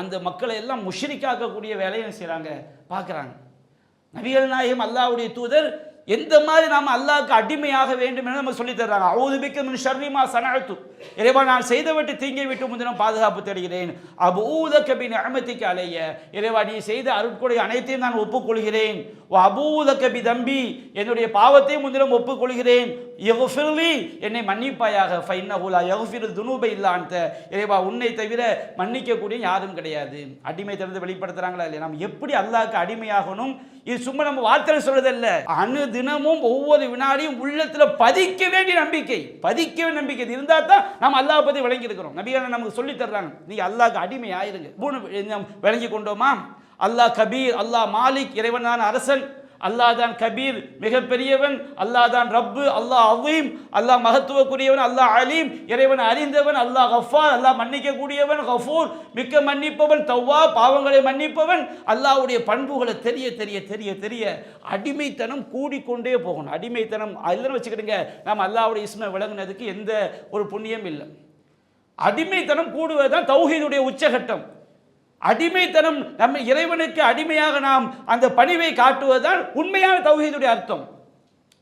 அந்த மக்களை எல்லாம் முஷ்ரிக்காக்கக்கூடிய வேலையை செய்கிறாங்க, பார்க்குறாங்க. நபிகள் நாயகம் அல்லாஹ்வுடைய தூதர் எந்த மாதிரி நாம் அல்லாஹ்வுக்கு அடிமையாக வேண்டும் என்று நம்ம சொல்லி தர்றாங்க. அஊது பிக்க மின் ஷர்ரி மா ஸனஅது, இறைவா நான் செய்தவற்றை தீங்கை விட்டு முன்தினம் பாதுகாப்பு தேடுகிறேன். அபூதக பி நிஅமதிக அலைய, இறைவா நீ செய்த அருட்கொடை அனைத்தையும் நான் ஒப்புக்கொள்கிறேன். வ அபூதக பி தம்பி, என்னுடைய பாவத்தையும் முன்தினம் ஒப்புக்கொள்கிறேன். யக்ஃபிர்லி, என்னை மன்னிப்பாயாக, ஃபைன்னஹு லா யக்ஃபிரு துனூப இல்லா அன்த, இறைவா உன்னை தவிர மன்னிக்கக்கூடிய யாரும் கிடையாது. அடிமைத்தனத்தை வெளிப்படுத்துறாங்களா இல்லையா? நாம் எப்படி அல்லாஹ்க்கு அடிமையாகணும்? இது சும்மா நம்ம வார்த்தையில் சொல்றதல்ல, அனுதினமும் ஒவ்வொரு வினாடியும் உள்ளத்தில் பதிக்க வேண்டிய நம்பிக்கை, பதிக்க வேண்டிய நம்பிக்கை இருந்தா தான் நாம் அல்லாஹ் பற்றி விளங்கி இருக்கிறோம். நபிகள் நமக்கு சொல்லி தர்றாங்க, நீ அல்லாஹ்க்கு அடிமை ஆயிருங்க. விளங்கி கொண்டோமா? அல்லாஹ் கபீர், அல்லாஹ் மாலிக், இறைவன் தான் அரசன், அல்லாஹ் தான் கபீர் மிகப்பெரியவன், அல்லாஹ் தான் ரப்பு, அல்லாஹ் அவீம், அல்லாஹ் மகத்துவக்குரியவன், அல்லாஹ் அலீம் இறைவன் அறிந்தவன், அல்லாஹ் கஃபார் அல்லாஹ் மன்னிக்கக்கூடியவன், கஃபூர் மிக்க மன்னிப்பவன், தவ்வா பாவங்களை மன்னிப்பவன். அல்லாஹ்வுடைய பண்புகளை தெரிய தெரிய தெரிய தெரிய அடிமைத்தனம் கூடிக்கொண்டே போகணும். அடிமைத்தனம் அதில் வச்சுக்கிடுங்க, நாம் அல்லாஹ்வுடைய இஸ்மை விளங்குனதுக்கு எந்த ஒரு புண்ணியம் இல்லை. அடிமைத்தனம் கூடுவதுதான் தௌஹீதுடைய உச்சகட்டம். அடிமைத்தனம், நம்ம இறைவனுக்கு அடிமையாக நாம் அந்த பணிவை காட்டுவதுதான் உண்மையான தௌஹீதுடைய அர்த்தம்.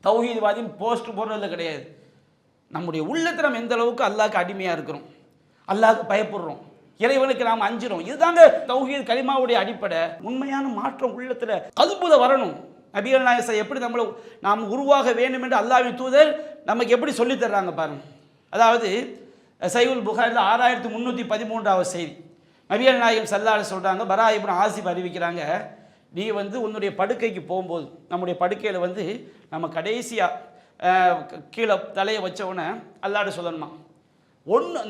தௌஹீத்வாதி போஸ்ட் போடுறது கிடையாது. நம்முடைய உள்ளத்தில் நம்ம எந்த அளவுக்கு அல்லாஹ்க்கு அடிமையாக இருக்கிறோம், அல்லாஹ்க்கு பயப்படுறோம், இறைவனுக்கு நாம் அஞ்சுறோம், இதுதாங்க தௌஹீத் கலிமாவுடைய அடிப்படை. உண்மையான மாற்றம் உள்ளத்தில் கல்புல வரணும். நபிகள் நாயகம் எப்படி நம்மளை நாம் உருவாக வேண்டும் என்று அல்லாஹ்வின் தூதர் நமக்கு எப்படி சொல்லி தர்றாங்க பாருங்க. அதாவது சஹீஹுல் புகாரில் 6313வது செய்தி, நபிகள் நாயகம் ஸல்லல்லாஹு அலைஹி சொல்கிறாங்க, பரா இப்னு ஆசிப் அறிவிக்கிறாங்க, நீ உன்னுடைய படுக்கைக்கு போகும்போது, நம்முடைய படுக்கையில் நம்ம கடைசியாக கீழே தலையை வச்சவுடனே அல்லாஹ்ட்ட சொல்லணுமா,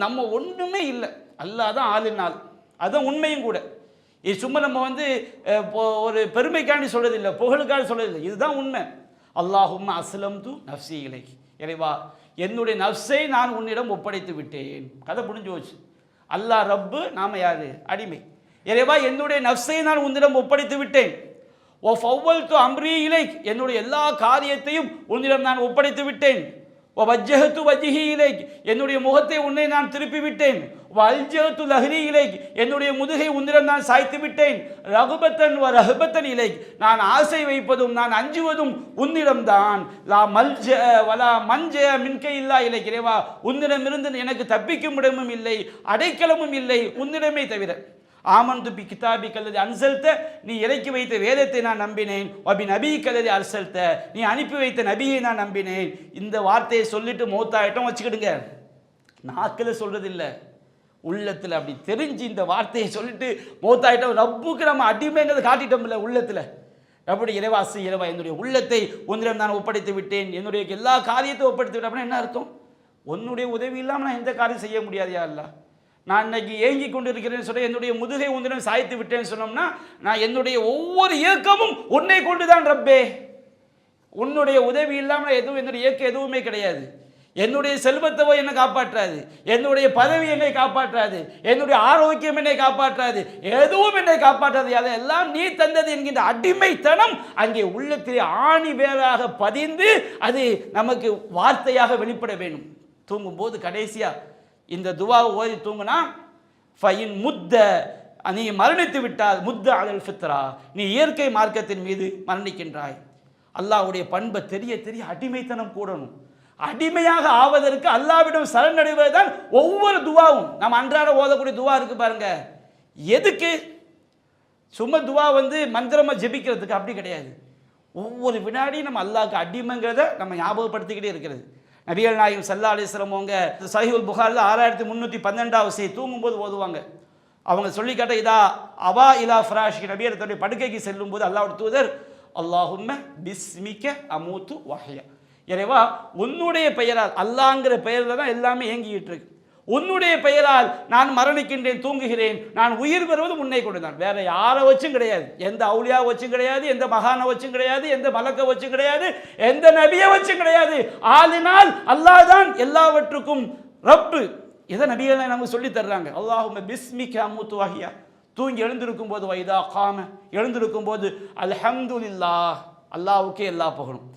நம்ம ஒன்றுமே இல்லை, அல்லாஹ் தான் ஆளினால், அதுதான் உண்மையும் கூட. இது சும்மா நம்ம ஒரு பெருமைக்காண்டி சொல்றதில்லை, புகழுக்காண்டி சொல்றதில்லை, இதுதான் உண்மை. அல்லாஹும்ம அஸ்லம்து நஃப்ஸி இலைக், இறைவா என்னுடைய நஃப்ஸை நான் உன்னிடம் ஒப்படைத்து விட்டேன். கதை புரிஞ்சு போச்சு. அல்லாஹ் ரப்பு, நாம யாரு? அடிமை. இறைவா என்னுடைய நஃப்ஸை நான் உன்னிடம் ஒப்படைத்து விட்டேன். ஓ ஃபவ்வல்து அம்ரி இலைக், என்னுடைய எல்லா காரியத்தையும் உன்னிடம் நான் ஒப்படைத்து விட்டேன். ஓ வஜ்ஜஹது வஜ்ஹி இலைக், என்னுடைய முகத்தை உன்னை நான் திருப்பி விட்டேன். வல்ஜஹது லஹ்ரி இலைக், என்னுடைய முதுகை உன்னிடம் நான் சாய்த்து விட்டேன். ரகுபத்தன் வ ரஹபத்தன் இலைக், நான் ஆசை வைப்பதும் நான் அஞ்சுவதும் உன்னிடம்தான். லா மல்ஜ வலா மன்ஜ மின்கை இல்லா இலைக், இறைவா உன்னிடமிருந்து எனக்கு தப்பிக்கும் இடமும் இல்லை, அடைக்கலமும் இல்லை உன்னிடமே தவிர. ஆமன்து பி கிதாபி கல்லதி அன்சல்த, நீ இறக்கி வைத்த வேதத்தை நான் நம்பினேன். வபி நபி கல்லதி அர்சல்த, நீ அனுப்பி வைத்த நபியை நான் நம்பினேன். இந்த வார்த்தையை சொல்லிட்டு மௌத்தாயிட்டம் வச்சுக்கிடுங்க. நாக்கில் சொல்றது இல்லை, உள்ளத்தில் அப்படி தெரிஞ்சு இந்த வார்த்தையை சொல்லிட்டு மௌத்தாயிட்டம். ரப்புக்கு நம்ம அடிமைங்கிறத காட்டிட்டோம்ல உள்ளத்தில். அப்படி இறைவாசி, இறைவா என்னுடைய உள்ளத்தை உன்னிடம் நான் ஒப்படைத்து விட்டேன், என்னுடைய எல்லா காரியத்தையும் ஒப்படைத்து விட்டேன். அப்படின்னா என்ன அர்த்தம்? உன்னுடைய உதவி இல்லாமல் நான் எந்த காரியம் செய்ய முடியாது. யா அல்லாஹ், நான் இன்னைக்கு ஏங்கி கொண்டு இருக்கிறேன்னு சொல்ல, என்னுடைய முதுகை உன்னிடம் சாய்த்து விட்டேன்னு சொன்னோம்னா, நான் என்னுடைய ஒவ்வொரு இயக்கமும் உன்னை கொண்டுதான் ரப்பே. உன்னுடைய உதவி இல்லாமல் எதுவும், என்னுடைய இயக்கம் எதுவுமே கிடையாது. என்னுடைய செல்வத்தை என்னை காப்பாற்றாது, என்னுடைய பதவி என்னை காப்பாற்றாது, என்னுடைய ஆரோக்கியம் என்னை காப்பாற்றாது, எதுவும் என்னை காப்பாற்றாது. அதெல்லாம் நீ தந்தது என்கின்ற அடிமைத்தனம் அங்கே உள்ளத்தில் ஆணி வேறாக பதிந்து அது நமக்கு வார்த்தையாக வெளிப்பட வேண்டும். தூங்கும்போது கடைசியா இந்த துவாவை ஓதி தூங்குனா, ஃபைன் முத்த, நீ மரணித்து விட்டால், முத்த அலல் ஃபித்ரா, நீ இயற்கை மார்க்கத்தின் மீது மரணிக்கின்றாய். அல்லாஹ்வுடைய பண்பை தெரிய தெரிய அடிமைத்தனம் கூடணும். அடிமையாக ஆவதற்கு அல்லாஹ்விடம் சரணடைவதுதான் ஒவ்வொரு துவாவும். நம்ம அன்றாட ஓதக்கூடிய துவா இருக்கு பாருங்க, எதுக்கு? சும்மா துவா மந்திரமா ஜெபிக்கிறதுக்கு அப்படி கிடையாது. ஒவ்வொரு வினாடியும் நம்ம அல்லாஹ்க்கு அடிமைங்கிறத நம்ம ஞாபகப்படுத்திக்கிட்டே இருக்கிறது. நபிகள் நாயகம் ஸல்லல்லாஹு அலைஹி வஸல்லம் அவங்க சஹீஹுல் புகாரில் 6312வது செய்தி தூங்கும்போது ஓதுவாங்க. அவங்க சொல்லி காட்ட, இதா அவா இலா ஃபிராஷி, நபியர் தன்னுடைய படுக்கைக்கு செல்லும் போது அல்லாஹ்வுடைய தூதர், அல்லாஹும்ம பிஸ்மிக அமூத்து வஹ்யா, இறைவா உன்னுடைய பெயரால், அல்லாஹ்ங்கிற பெயரில் தான் எல்லாமே இயங்கிட்டு இருக்கு, உன்னுடைய பெயரால் நான் மரணிக்கின்றேன், தூங்குகிறேன், நான் உயிர் பெறுவது உன்னை கொண்டுதான், வேற யாரை வச்சும் கிடையாது, எந்த அவுலியா வச்சும் கிடையாது, எந்த மகானை வச்சும் கிடையாது, எந்த மலக்க வச்சும் கிடையாது, எந்த நபியை வச்சும் கிடையாது. ஆளினால் அல்லாஹ் தான் எல்லாவற்றுக்கும் ரப்பு. இதை நபிகளை நமக்கு சொல்லி தர்றாங்க. அல்லாஹும்ம பிஸ்மிக அமூத்து வஹ்யா, தூங்கி எழுந்திருக்கும் போது, வைதா காம, எழுந்திருக்கும் போது அல்ஹம்துலில்லாஹ், அல்லாஹ்வுக்கே எல்லா புகழும்,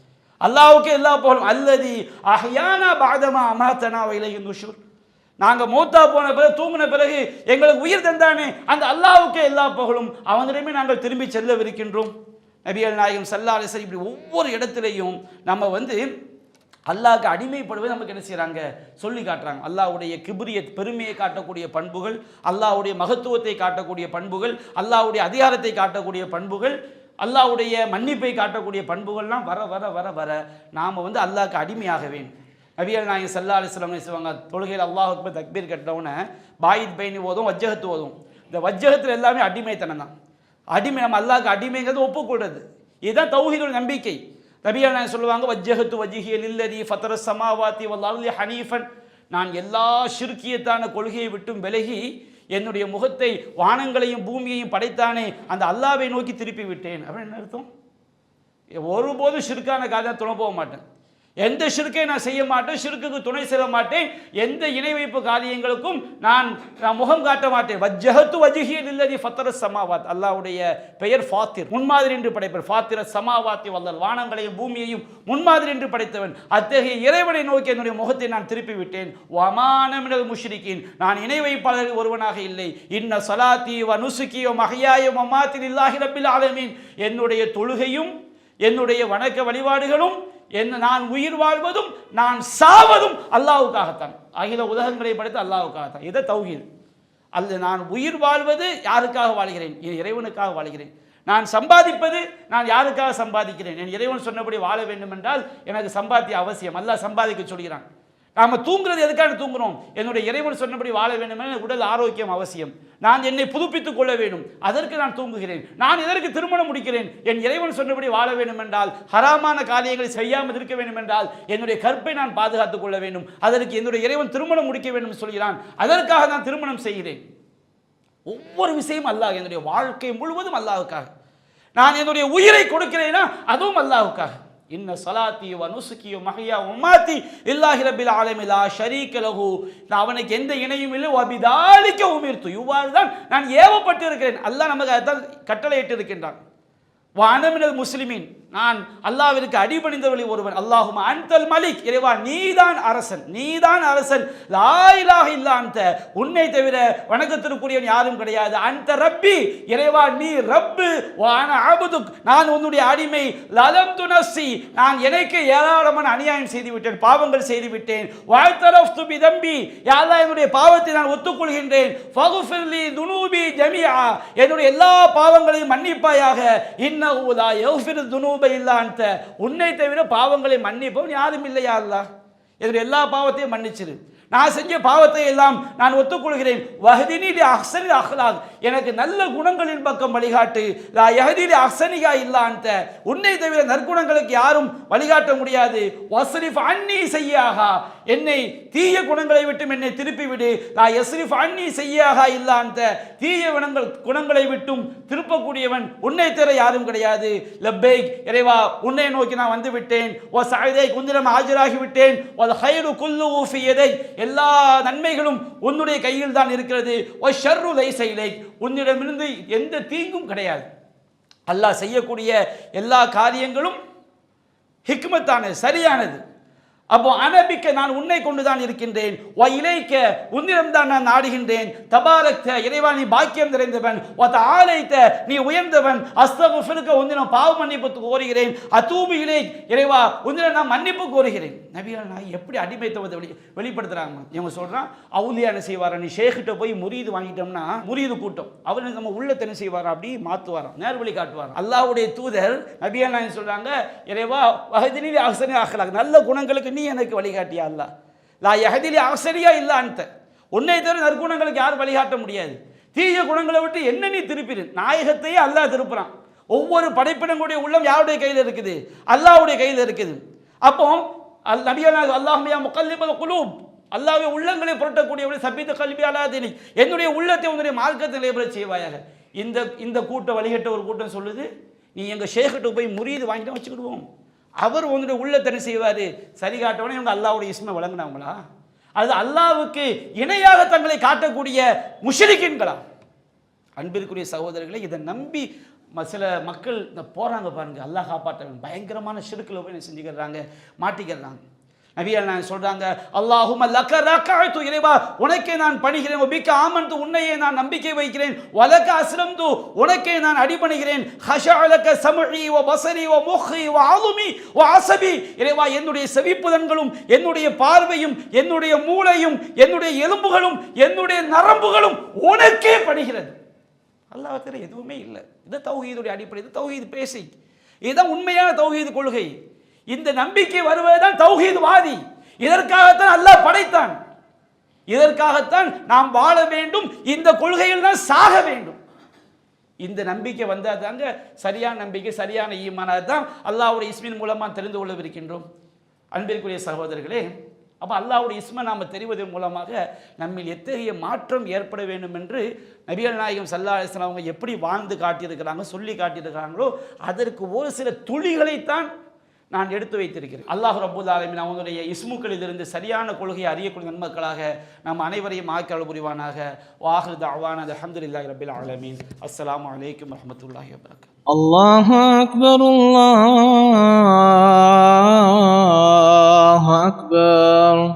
அல்லாஹ்வுக்கே எல்லா புகழும். அல்லதி அஹ்யானா பஅதமா அமாதனா வ இலைஹி நுஷூர், நாங்கள் மௌத்தா போன பிறகு, தூங்கின பிறகு எங்களுக்கு உயிர் தந்தானே அந்த அல்லாஹ்வுக்கே எல்லா புகழும், அவனிடமே நாங்கள் திரும்பி செல்லவிருக்கின்றோம். நபிகள் நாயகம் ஸல்லல்லாஹு அலைஹி வஸல்லம் இப்படி ஒவ்வொரு இடத்துலையும் நம்ம அல்லாஹ்க்கு அடிமைப்படுவது நமக்கு என்ன செய்கிறாங்க, சொல்லி காட்டுறாங்க. அல்லாஹ்வுடைய கிப்ரியத், பெருமையை காட்டக்கூடிய பண்புகள், அல்லாஹ்வுடைய மகத்துவத்தை காட்டக்கூடிய பண்புகள், அல்லாஹ்வுடைய அதிகாரத்தை காட்டக்கூடிய பண்புகள், அல்லாஹ்வுடைய மன்னிப்பை காட்டக்கூடிய பண்புகள்லாம் வர வர வர வர நாம் வந்து அல்லாஹ்க்கு அடிமையாக வேண்டும். நபிகள் நாயகம் ஸல்லல்லாஹு அலைஹி வஸல்லம் சொல்லுவாங்க, தொழுகையில் அல்லாஹ் அக்பர் தக்பீர் கட்டினவுடனே பாயித் பைனி ஓதும், வஜ்ஜஹத்து ஓதும். இந்த வஜ்ஜஹத்தில் எல்லாமே அடிமைத்தனம் தான். அடிமை, நம்ம அல்லாஹ்க்கு அடிமைங்கிறது ஒப்புக்கொள்றது. இதுதான் தௌஹீதுடைய நம்பிக்கை. நபிகள் நாயகம் சொல்லுவாங்க, வஜ்ஜஹத்து வஜ்ஹிய லில்லதி ஃபத்தர ஸமாவாதி வல் அர்தி ஹனீஃபன், நான் எல்லா ஷிர்கியத்தான கொள்கையை விட்டும் விலகி என்னுடைய முகத்தை வானங்களையும் பூமியையும் படைத்தானே அந்த அல்லாஹ்வை நோக்கி திருப்பி விட்டேன். அப்படின்னு என்ன அர்த்தம்? ஒருபோதும் ஷிர்கான காரியம் துணை போக மாட்டேன். எந்த ஷிர்கை நான் செய்ய மாட்டேன், ஷிர்குக்கு துணை செல்ல மாட்டேன், எந்த இணை வைப்பு காரியங்களுக்கும் நான் முகம் காட்ட மாட்டேன். வஜ்ஜஹத்து வஜ்ஹிய லில்லதி ஃபத்தர ஸமாவாத், அல்லாஹ்வுடைய பெயர் ஃபாத்திர், முன்மாதிரி என்று படைப்பவர். ஃபாத்திர ஸமாவாத்தி வல்லல், வானங்களையும் பூமியையும் முன்மாதிரி என்று படைத்தவன். அத்தகைய இறைவனை நோக்கி என்னுடைய முகத்தை நான் திருப்பி விட்டேன். வமான மினல் முஷ்ரிகீன், நான் இணை வைப்பாளர்கள் ஒருவனாக இல்லை. இன்ன ஸலாத்தி வ நுசுகி வ மஹ்யாய வ மமாத்தி லில்லாஹி ரப்பில் ஆலமீன், என்னுடைய தொழுகையும் என்னுடைய வணக்க வழிபாடுகளும் நான் உயிர் வாழ்வதும் நான் சாவதும் அல்லாஹ்வுக்காகத்தான். அகில உலகங்களை படைத்த அல்லாஹ்வுக்காகத்தான். இதை தௌஹீத். அல்ல, நான் உயிர் வாழ்வது யாருக்காக வாழ்கிறேன்? என் இறைவனுக்காக வாழ்கிறேன். நான் சம்பாதிப்பது நான் யாருக்காக சம்பாதிக்கிறேன்? என் இறைவன் சொன்னபடி வாழ வேண்டும் என்றால் எனக்கு சம்பாத்திய அவசியம். அல்லாஹ் சம்பாதிக்க சொல்கிறான். நாம் தூங்குறது எதுக்காக தூங்குறோம்? என்னுடைய இறைவன் சொன்னபடி வாழ வேண்டும் என உடல் ஆரோக்கியம் அவசியம். நான் என்னை புதுப்பித்துக் கொள்ள வேண்டும், அதற்கு நான் தூங்குகிறேன். நான் எதற்கு திருமணம் முடிக்கிறேன்? என் இறைவன் சொன்னபடி வாழ வேண்டும் என்றால், ஹராமான காரியங்களை செய்யாமல் இருக்க வேண்டும் என்றால் என்னுடைய கற்பை நான் பாதுகாத்துக் கொள்ள வேண்டும், அதற்கு என்னுடைய இறைவன் திருமணம் முடிக்க வேண்டும் சொல்கிறான், அதற்காக நான் திருமணம் செய்கிறேன். ஒவ்வொரு விஷயம் அல்லாஹ், என்னுடைய வாழ்க்கை முழுவதும் அல்லாஹ்வுக்காக. நான் என்னுடைய உயிரை கொடுக்கிறேனா அதுவும் அல்லாஹ்வுக்காக. இன்ன ஸலாத்தி வ நுசுகி வ மஹ்யா வ மமாத்தி லில்லாஹி ரப்பில் ஆலமீன் லா ஷரீக லஹு, நான் அவனுக்கு எந்த இணையும் இல்லை. வ பிதாலிக உமிர்து, இவ்வாறு தான் நான் ஏவப்பட்டு இருக்கிறேன். அல்லாஹ் நமக்கு அதான் கட்டளையிட்டு இருக்கின்றான். வ அன மினல் முஸ்லிமீன், நான் அல்லாஹ்விற்கு அடிபணிந்தவர்களில் ஒருவன். அல்லாஹும்ம அன்தல் மலிக், இறைவா நீதான் அரசன், நீதான் அரசன். லா இலாஹ இல்லா அன்த, உன்னை தவிர வணக்கத்திற்குரியவன் யாரும் கிடையாது. அன்த ரப்பி, இறைவா நீ ரப்பு. வ அன அப்துக், நான் உன்னுடைய அடிமை. லலம்து நஃப்ஸி, நான் எனக்கு ஏராளமான அநியாயம் செய்து விட்டேன், பாவங்கள் செய்து விட்டேன். வஅதரஃப்து பிதம்பி, யா அல்லாஹ் என்னுடைய பாவத்தை நான் ஒத்துக்கொள்கின்றேன். ஃபக்ஃபிர்லி துனூபி ஜமீஆ, என்னுடைய எல்லா பாவங்களையும் மன்னிப்பாயாக. இன்னஹு லா யக்ஃபிரு துனூப இல்லா அன்த, உன்னை தவிர பாவங்களை மன்னிப்பவன் யாரும் இல்லையா அல்லாஹ், என்னுடைய எல்லா பாவத்தையும் மன்னிச்சிரு. நான் செஞ்ச பாவத்தை எல்லாம் நான் ஒத்துக்கொள்கிறேன். வஹ்தினி லி அஹ்ஸனில் அஹ்லாக், எனக்கு நல்ல குணங்களின் பக்கம் வழிகாட்டு. லா யஹ்தி லி அஹ்ஸனிகா இல்லா அன்த, உன்னை தவிர நற்குணங்களுக்கு யாரும் வழிகாட்ட முடியாது. வஸ்ரிஃப் அன்னி ஸய்யாஹா, என்னை தீய குணங்களை விட்டு என்னை திருப்பி விடு. லா யஸ்ரிஃப் அன்னி ஸய்யாஹா இல்லா அன்த, தீய குணங்களை விட்டும் திருப்பக்கூடியவன் உன்னை தவிர யாரும் கிடையாது. லப்பைக், இறைவா உன்னை நோக்கி நான் வந்து விட்டேன். வ சஅதைக், உன்னிடம் ஆஜராகி விட்டேன். வல் கைரு குல்லுஹு ஃபீ யதைக், எல்லா நன்மைகளும் உன்னுடைய கையில் தான் இருக்கிறது. வ ஷர்ரு லைஸ இலைக், உன்னிடமிருந்து எந்த தீங்கும் கிடையாது. அல்லாஹ் செய்யக்கூடிய எல்லா காரியங்களும் ஹிக்மத்தானது, சரியானது. அப்போ அனபிக்க, நான் உன்னை கொண்டுதான் இருக்கின்றேன். வ இலைக்க, உன்னிடம் தான் நான் நாடுகின்றேன். தபாரக்த, இறைவா நீ பாக்கியம் நிறைந்தவன். வ தஆலைத, நீ உயர்ந்தவன். அஸ்தக்ஃபிருக, உன்னிடம் பாவ மன்னிப்பு கோருகிறேன். அதூபு இலைக், இறைவா உன்னிடம் நான் மன்னிப்பு கோருகிறேன். நபிகள் நான் எப்படி அடிமைத்துவத்தை வெளிப்படுத்துறாங்க? இவங்க சொல்றான், அவுலியா என்ன செய்வாரா, நீ ஷேக்கிட்ட போய் முரீது வாங்கிட்டோம்னா, முரீது கூட்டம் அவர் நம்ம உள்ளத்தை என்ன செய்வாரா, அப்படி மாற்றுவாராம், நேர்வழி காட்டுவாராம். அல்லாஹ்வுடைய தூதர் நபிகள் நாயகம் சொல்றாங்க, இறைவா வஹ்தினி லி அஹ்ஸனி அஹ்லாக், நல்ல குணங்களுக்கு நீ எனக்கு வழிகாட்டியா அல்லாஹ். லா யஹ்தி லி அஹ்ஸனியா இல்லா அன்த, உன்னை தவிர நற்குணங்களுக்கு யாரும் வழிகாட்ட முடியாது. தீய குணங்களை விட்டு என்ன நீ திருப்பிடு. நாயகத்தையே அல்லாஹ் திருப்புறான். ஒவ்வொரு படைப்பினங்களுடைய உள்ளம் யாருடைய கையில் இருக்குது? அல்லாஹ்வுடைய கையில் இருக்குது. அப்போ நபிகள் அல்லாஹும்ம யா முகல்லிபல் குலூப், அல்லாஹ்வே உள்ளங்களை புரட்டக்கூடியவரை சபித்த கல்வி அலாதீனி, என்னுடைய உள்ளத்தை உன்னுடைய மார்க்கத்தில் நிலைபெற செய்வாயாக. இந்த கூட்டம் வழிகட்ட ஒரு கூட்டம் சொல்லுது, நீ எங்கள் ஷேக்கிட்ட போய் முரீது வாங்கிட்டு வச்சுக்கிடுவோம், அவர் உன்னுடைய உள்ளத்தை என்ன செய்வார், சரி காட்டவனே. இவங்க அல்லாஹ்வுடைய இஸ்மை வழங்கினவங்களா? அது அல்லாஹ்வுக்கு இணையாக தங்களை காட்டக்கூடிய முஷ்ரிக்கீன்களா? அன்பிற்குரிய சகோதரர்களை, இதை நம்பி சில மக்கள் போகிறாங்க பாருங்க, அல்லாஹ் காப்பாற்ற பயங்கரமான ஷிர்க்கில் போய் செஞ்சுக்கிறாங்க, மாட்டிக்கிறாங்க. நபிகள் நான் சொல்றாங்க, அல்லாஹும்ம லக ரகஅது, இறைவா உனக்கே நான் பணிகிறேன். வபிக ஆமன்து, உன்னையே நான் நம்பிக்கை வைக்கிறேன். வலக அஸ்லம்து, உனக்கே நான் அடிபணிகிறேன். ஹஷஅலக சம்இ வ பஸரி வ முஹி வ அஸமி வ அஸபி, இறைவா என்னுடைய செவிப்புதன்களும் என்னுடைய பார்வையும் என்னுடைய மூளையும் என்னுடைய எலும்புகளும் என்னுடைய நரம்புகளும் உனக்கே பணிகிறது. அல்லாஹ் தவிர எதுவுமே இல்லை. இது தௌஹீதுடைய அடிப்படை, இது தௌஹீது பேசிக், இதுதான் உண்மையான தௌஹீது கொள்கை. இந்த நம்பிக்கை வருவதுதான் தௌஹீத்வாதி. இதற்காகத்தான் அல்லாஹ் படைத்தான், இதற்காகத்தான் நாம் வாழ வேண்டும், இந்த கொள்கையில் தான் சாக வேண்டும். இந்த நம்பிக்கை வந்தால் தாங்க சரியான நம்பிக்கை, சரியான ஈமான். தான் அல்லாஹ்வுடைய இஸ்மின் மூலமாக தெரிந்து கொள்ளவிருக்கின்றோம். அன்பிற்குரிய சகோதரர்களே, அப்போ அல்லாஹ்வுடைய இஸ்மை நாம் தெரிவதன் மூலமாக நம்மில் எத்தகைய மாற்றம் ஏற்பட வேண்டும் என்று நபிகள் நாயகம் ஸல்லல்லாஹு அலைஹி வஸல்லம் அவங்க எப்படி வாழ்ந்து காட்டியிருக்கிறாங்க, சொல்லி காட்டியிருக்கிறாங்களோ அதற்கு ஒரு சில துளிகளைத்தான் நான் எடுத்து வைத்திருக்கிறேன். அல்லாஹ் ரப்பல் ஆலமீன் அவனுடைய இஸ்முக்களிலிருந்து சரியான கொள்கையை அறியக்கூடிய நன்மக்களாக நம் அனைவரையும் ஆக்கி புரிவானாக. வாஹிரு தஅவானா அல்ஹம்துலில்லாஹி ரப்பில் ஆலமீன். அஸ்ஸலாமு அலைக்கும் வரஹ்மத்துல்லாஹி வபரகாத்துஹு. அல்லாஹு அக்பர், அல்லாஹு அக்பர்.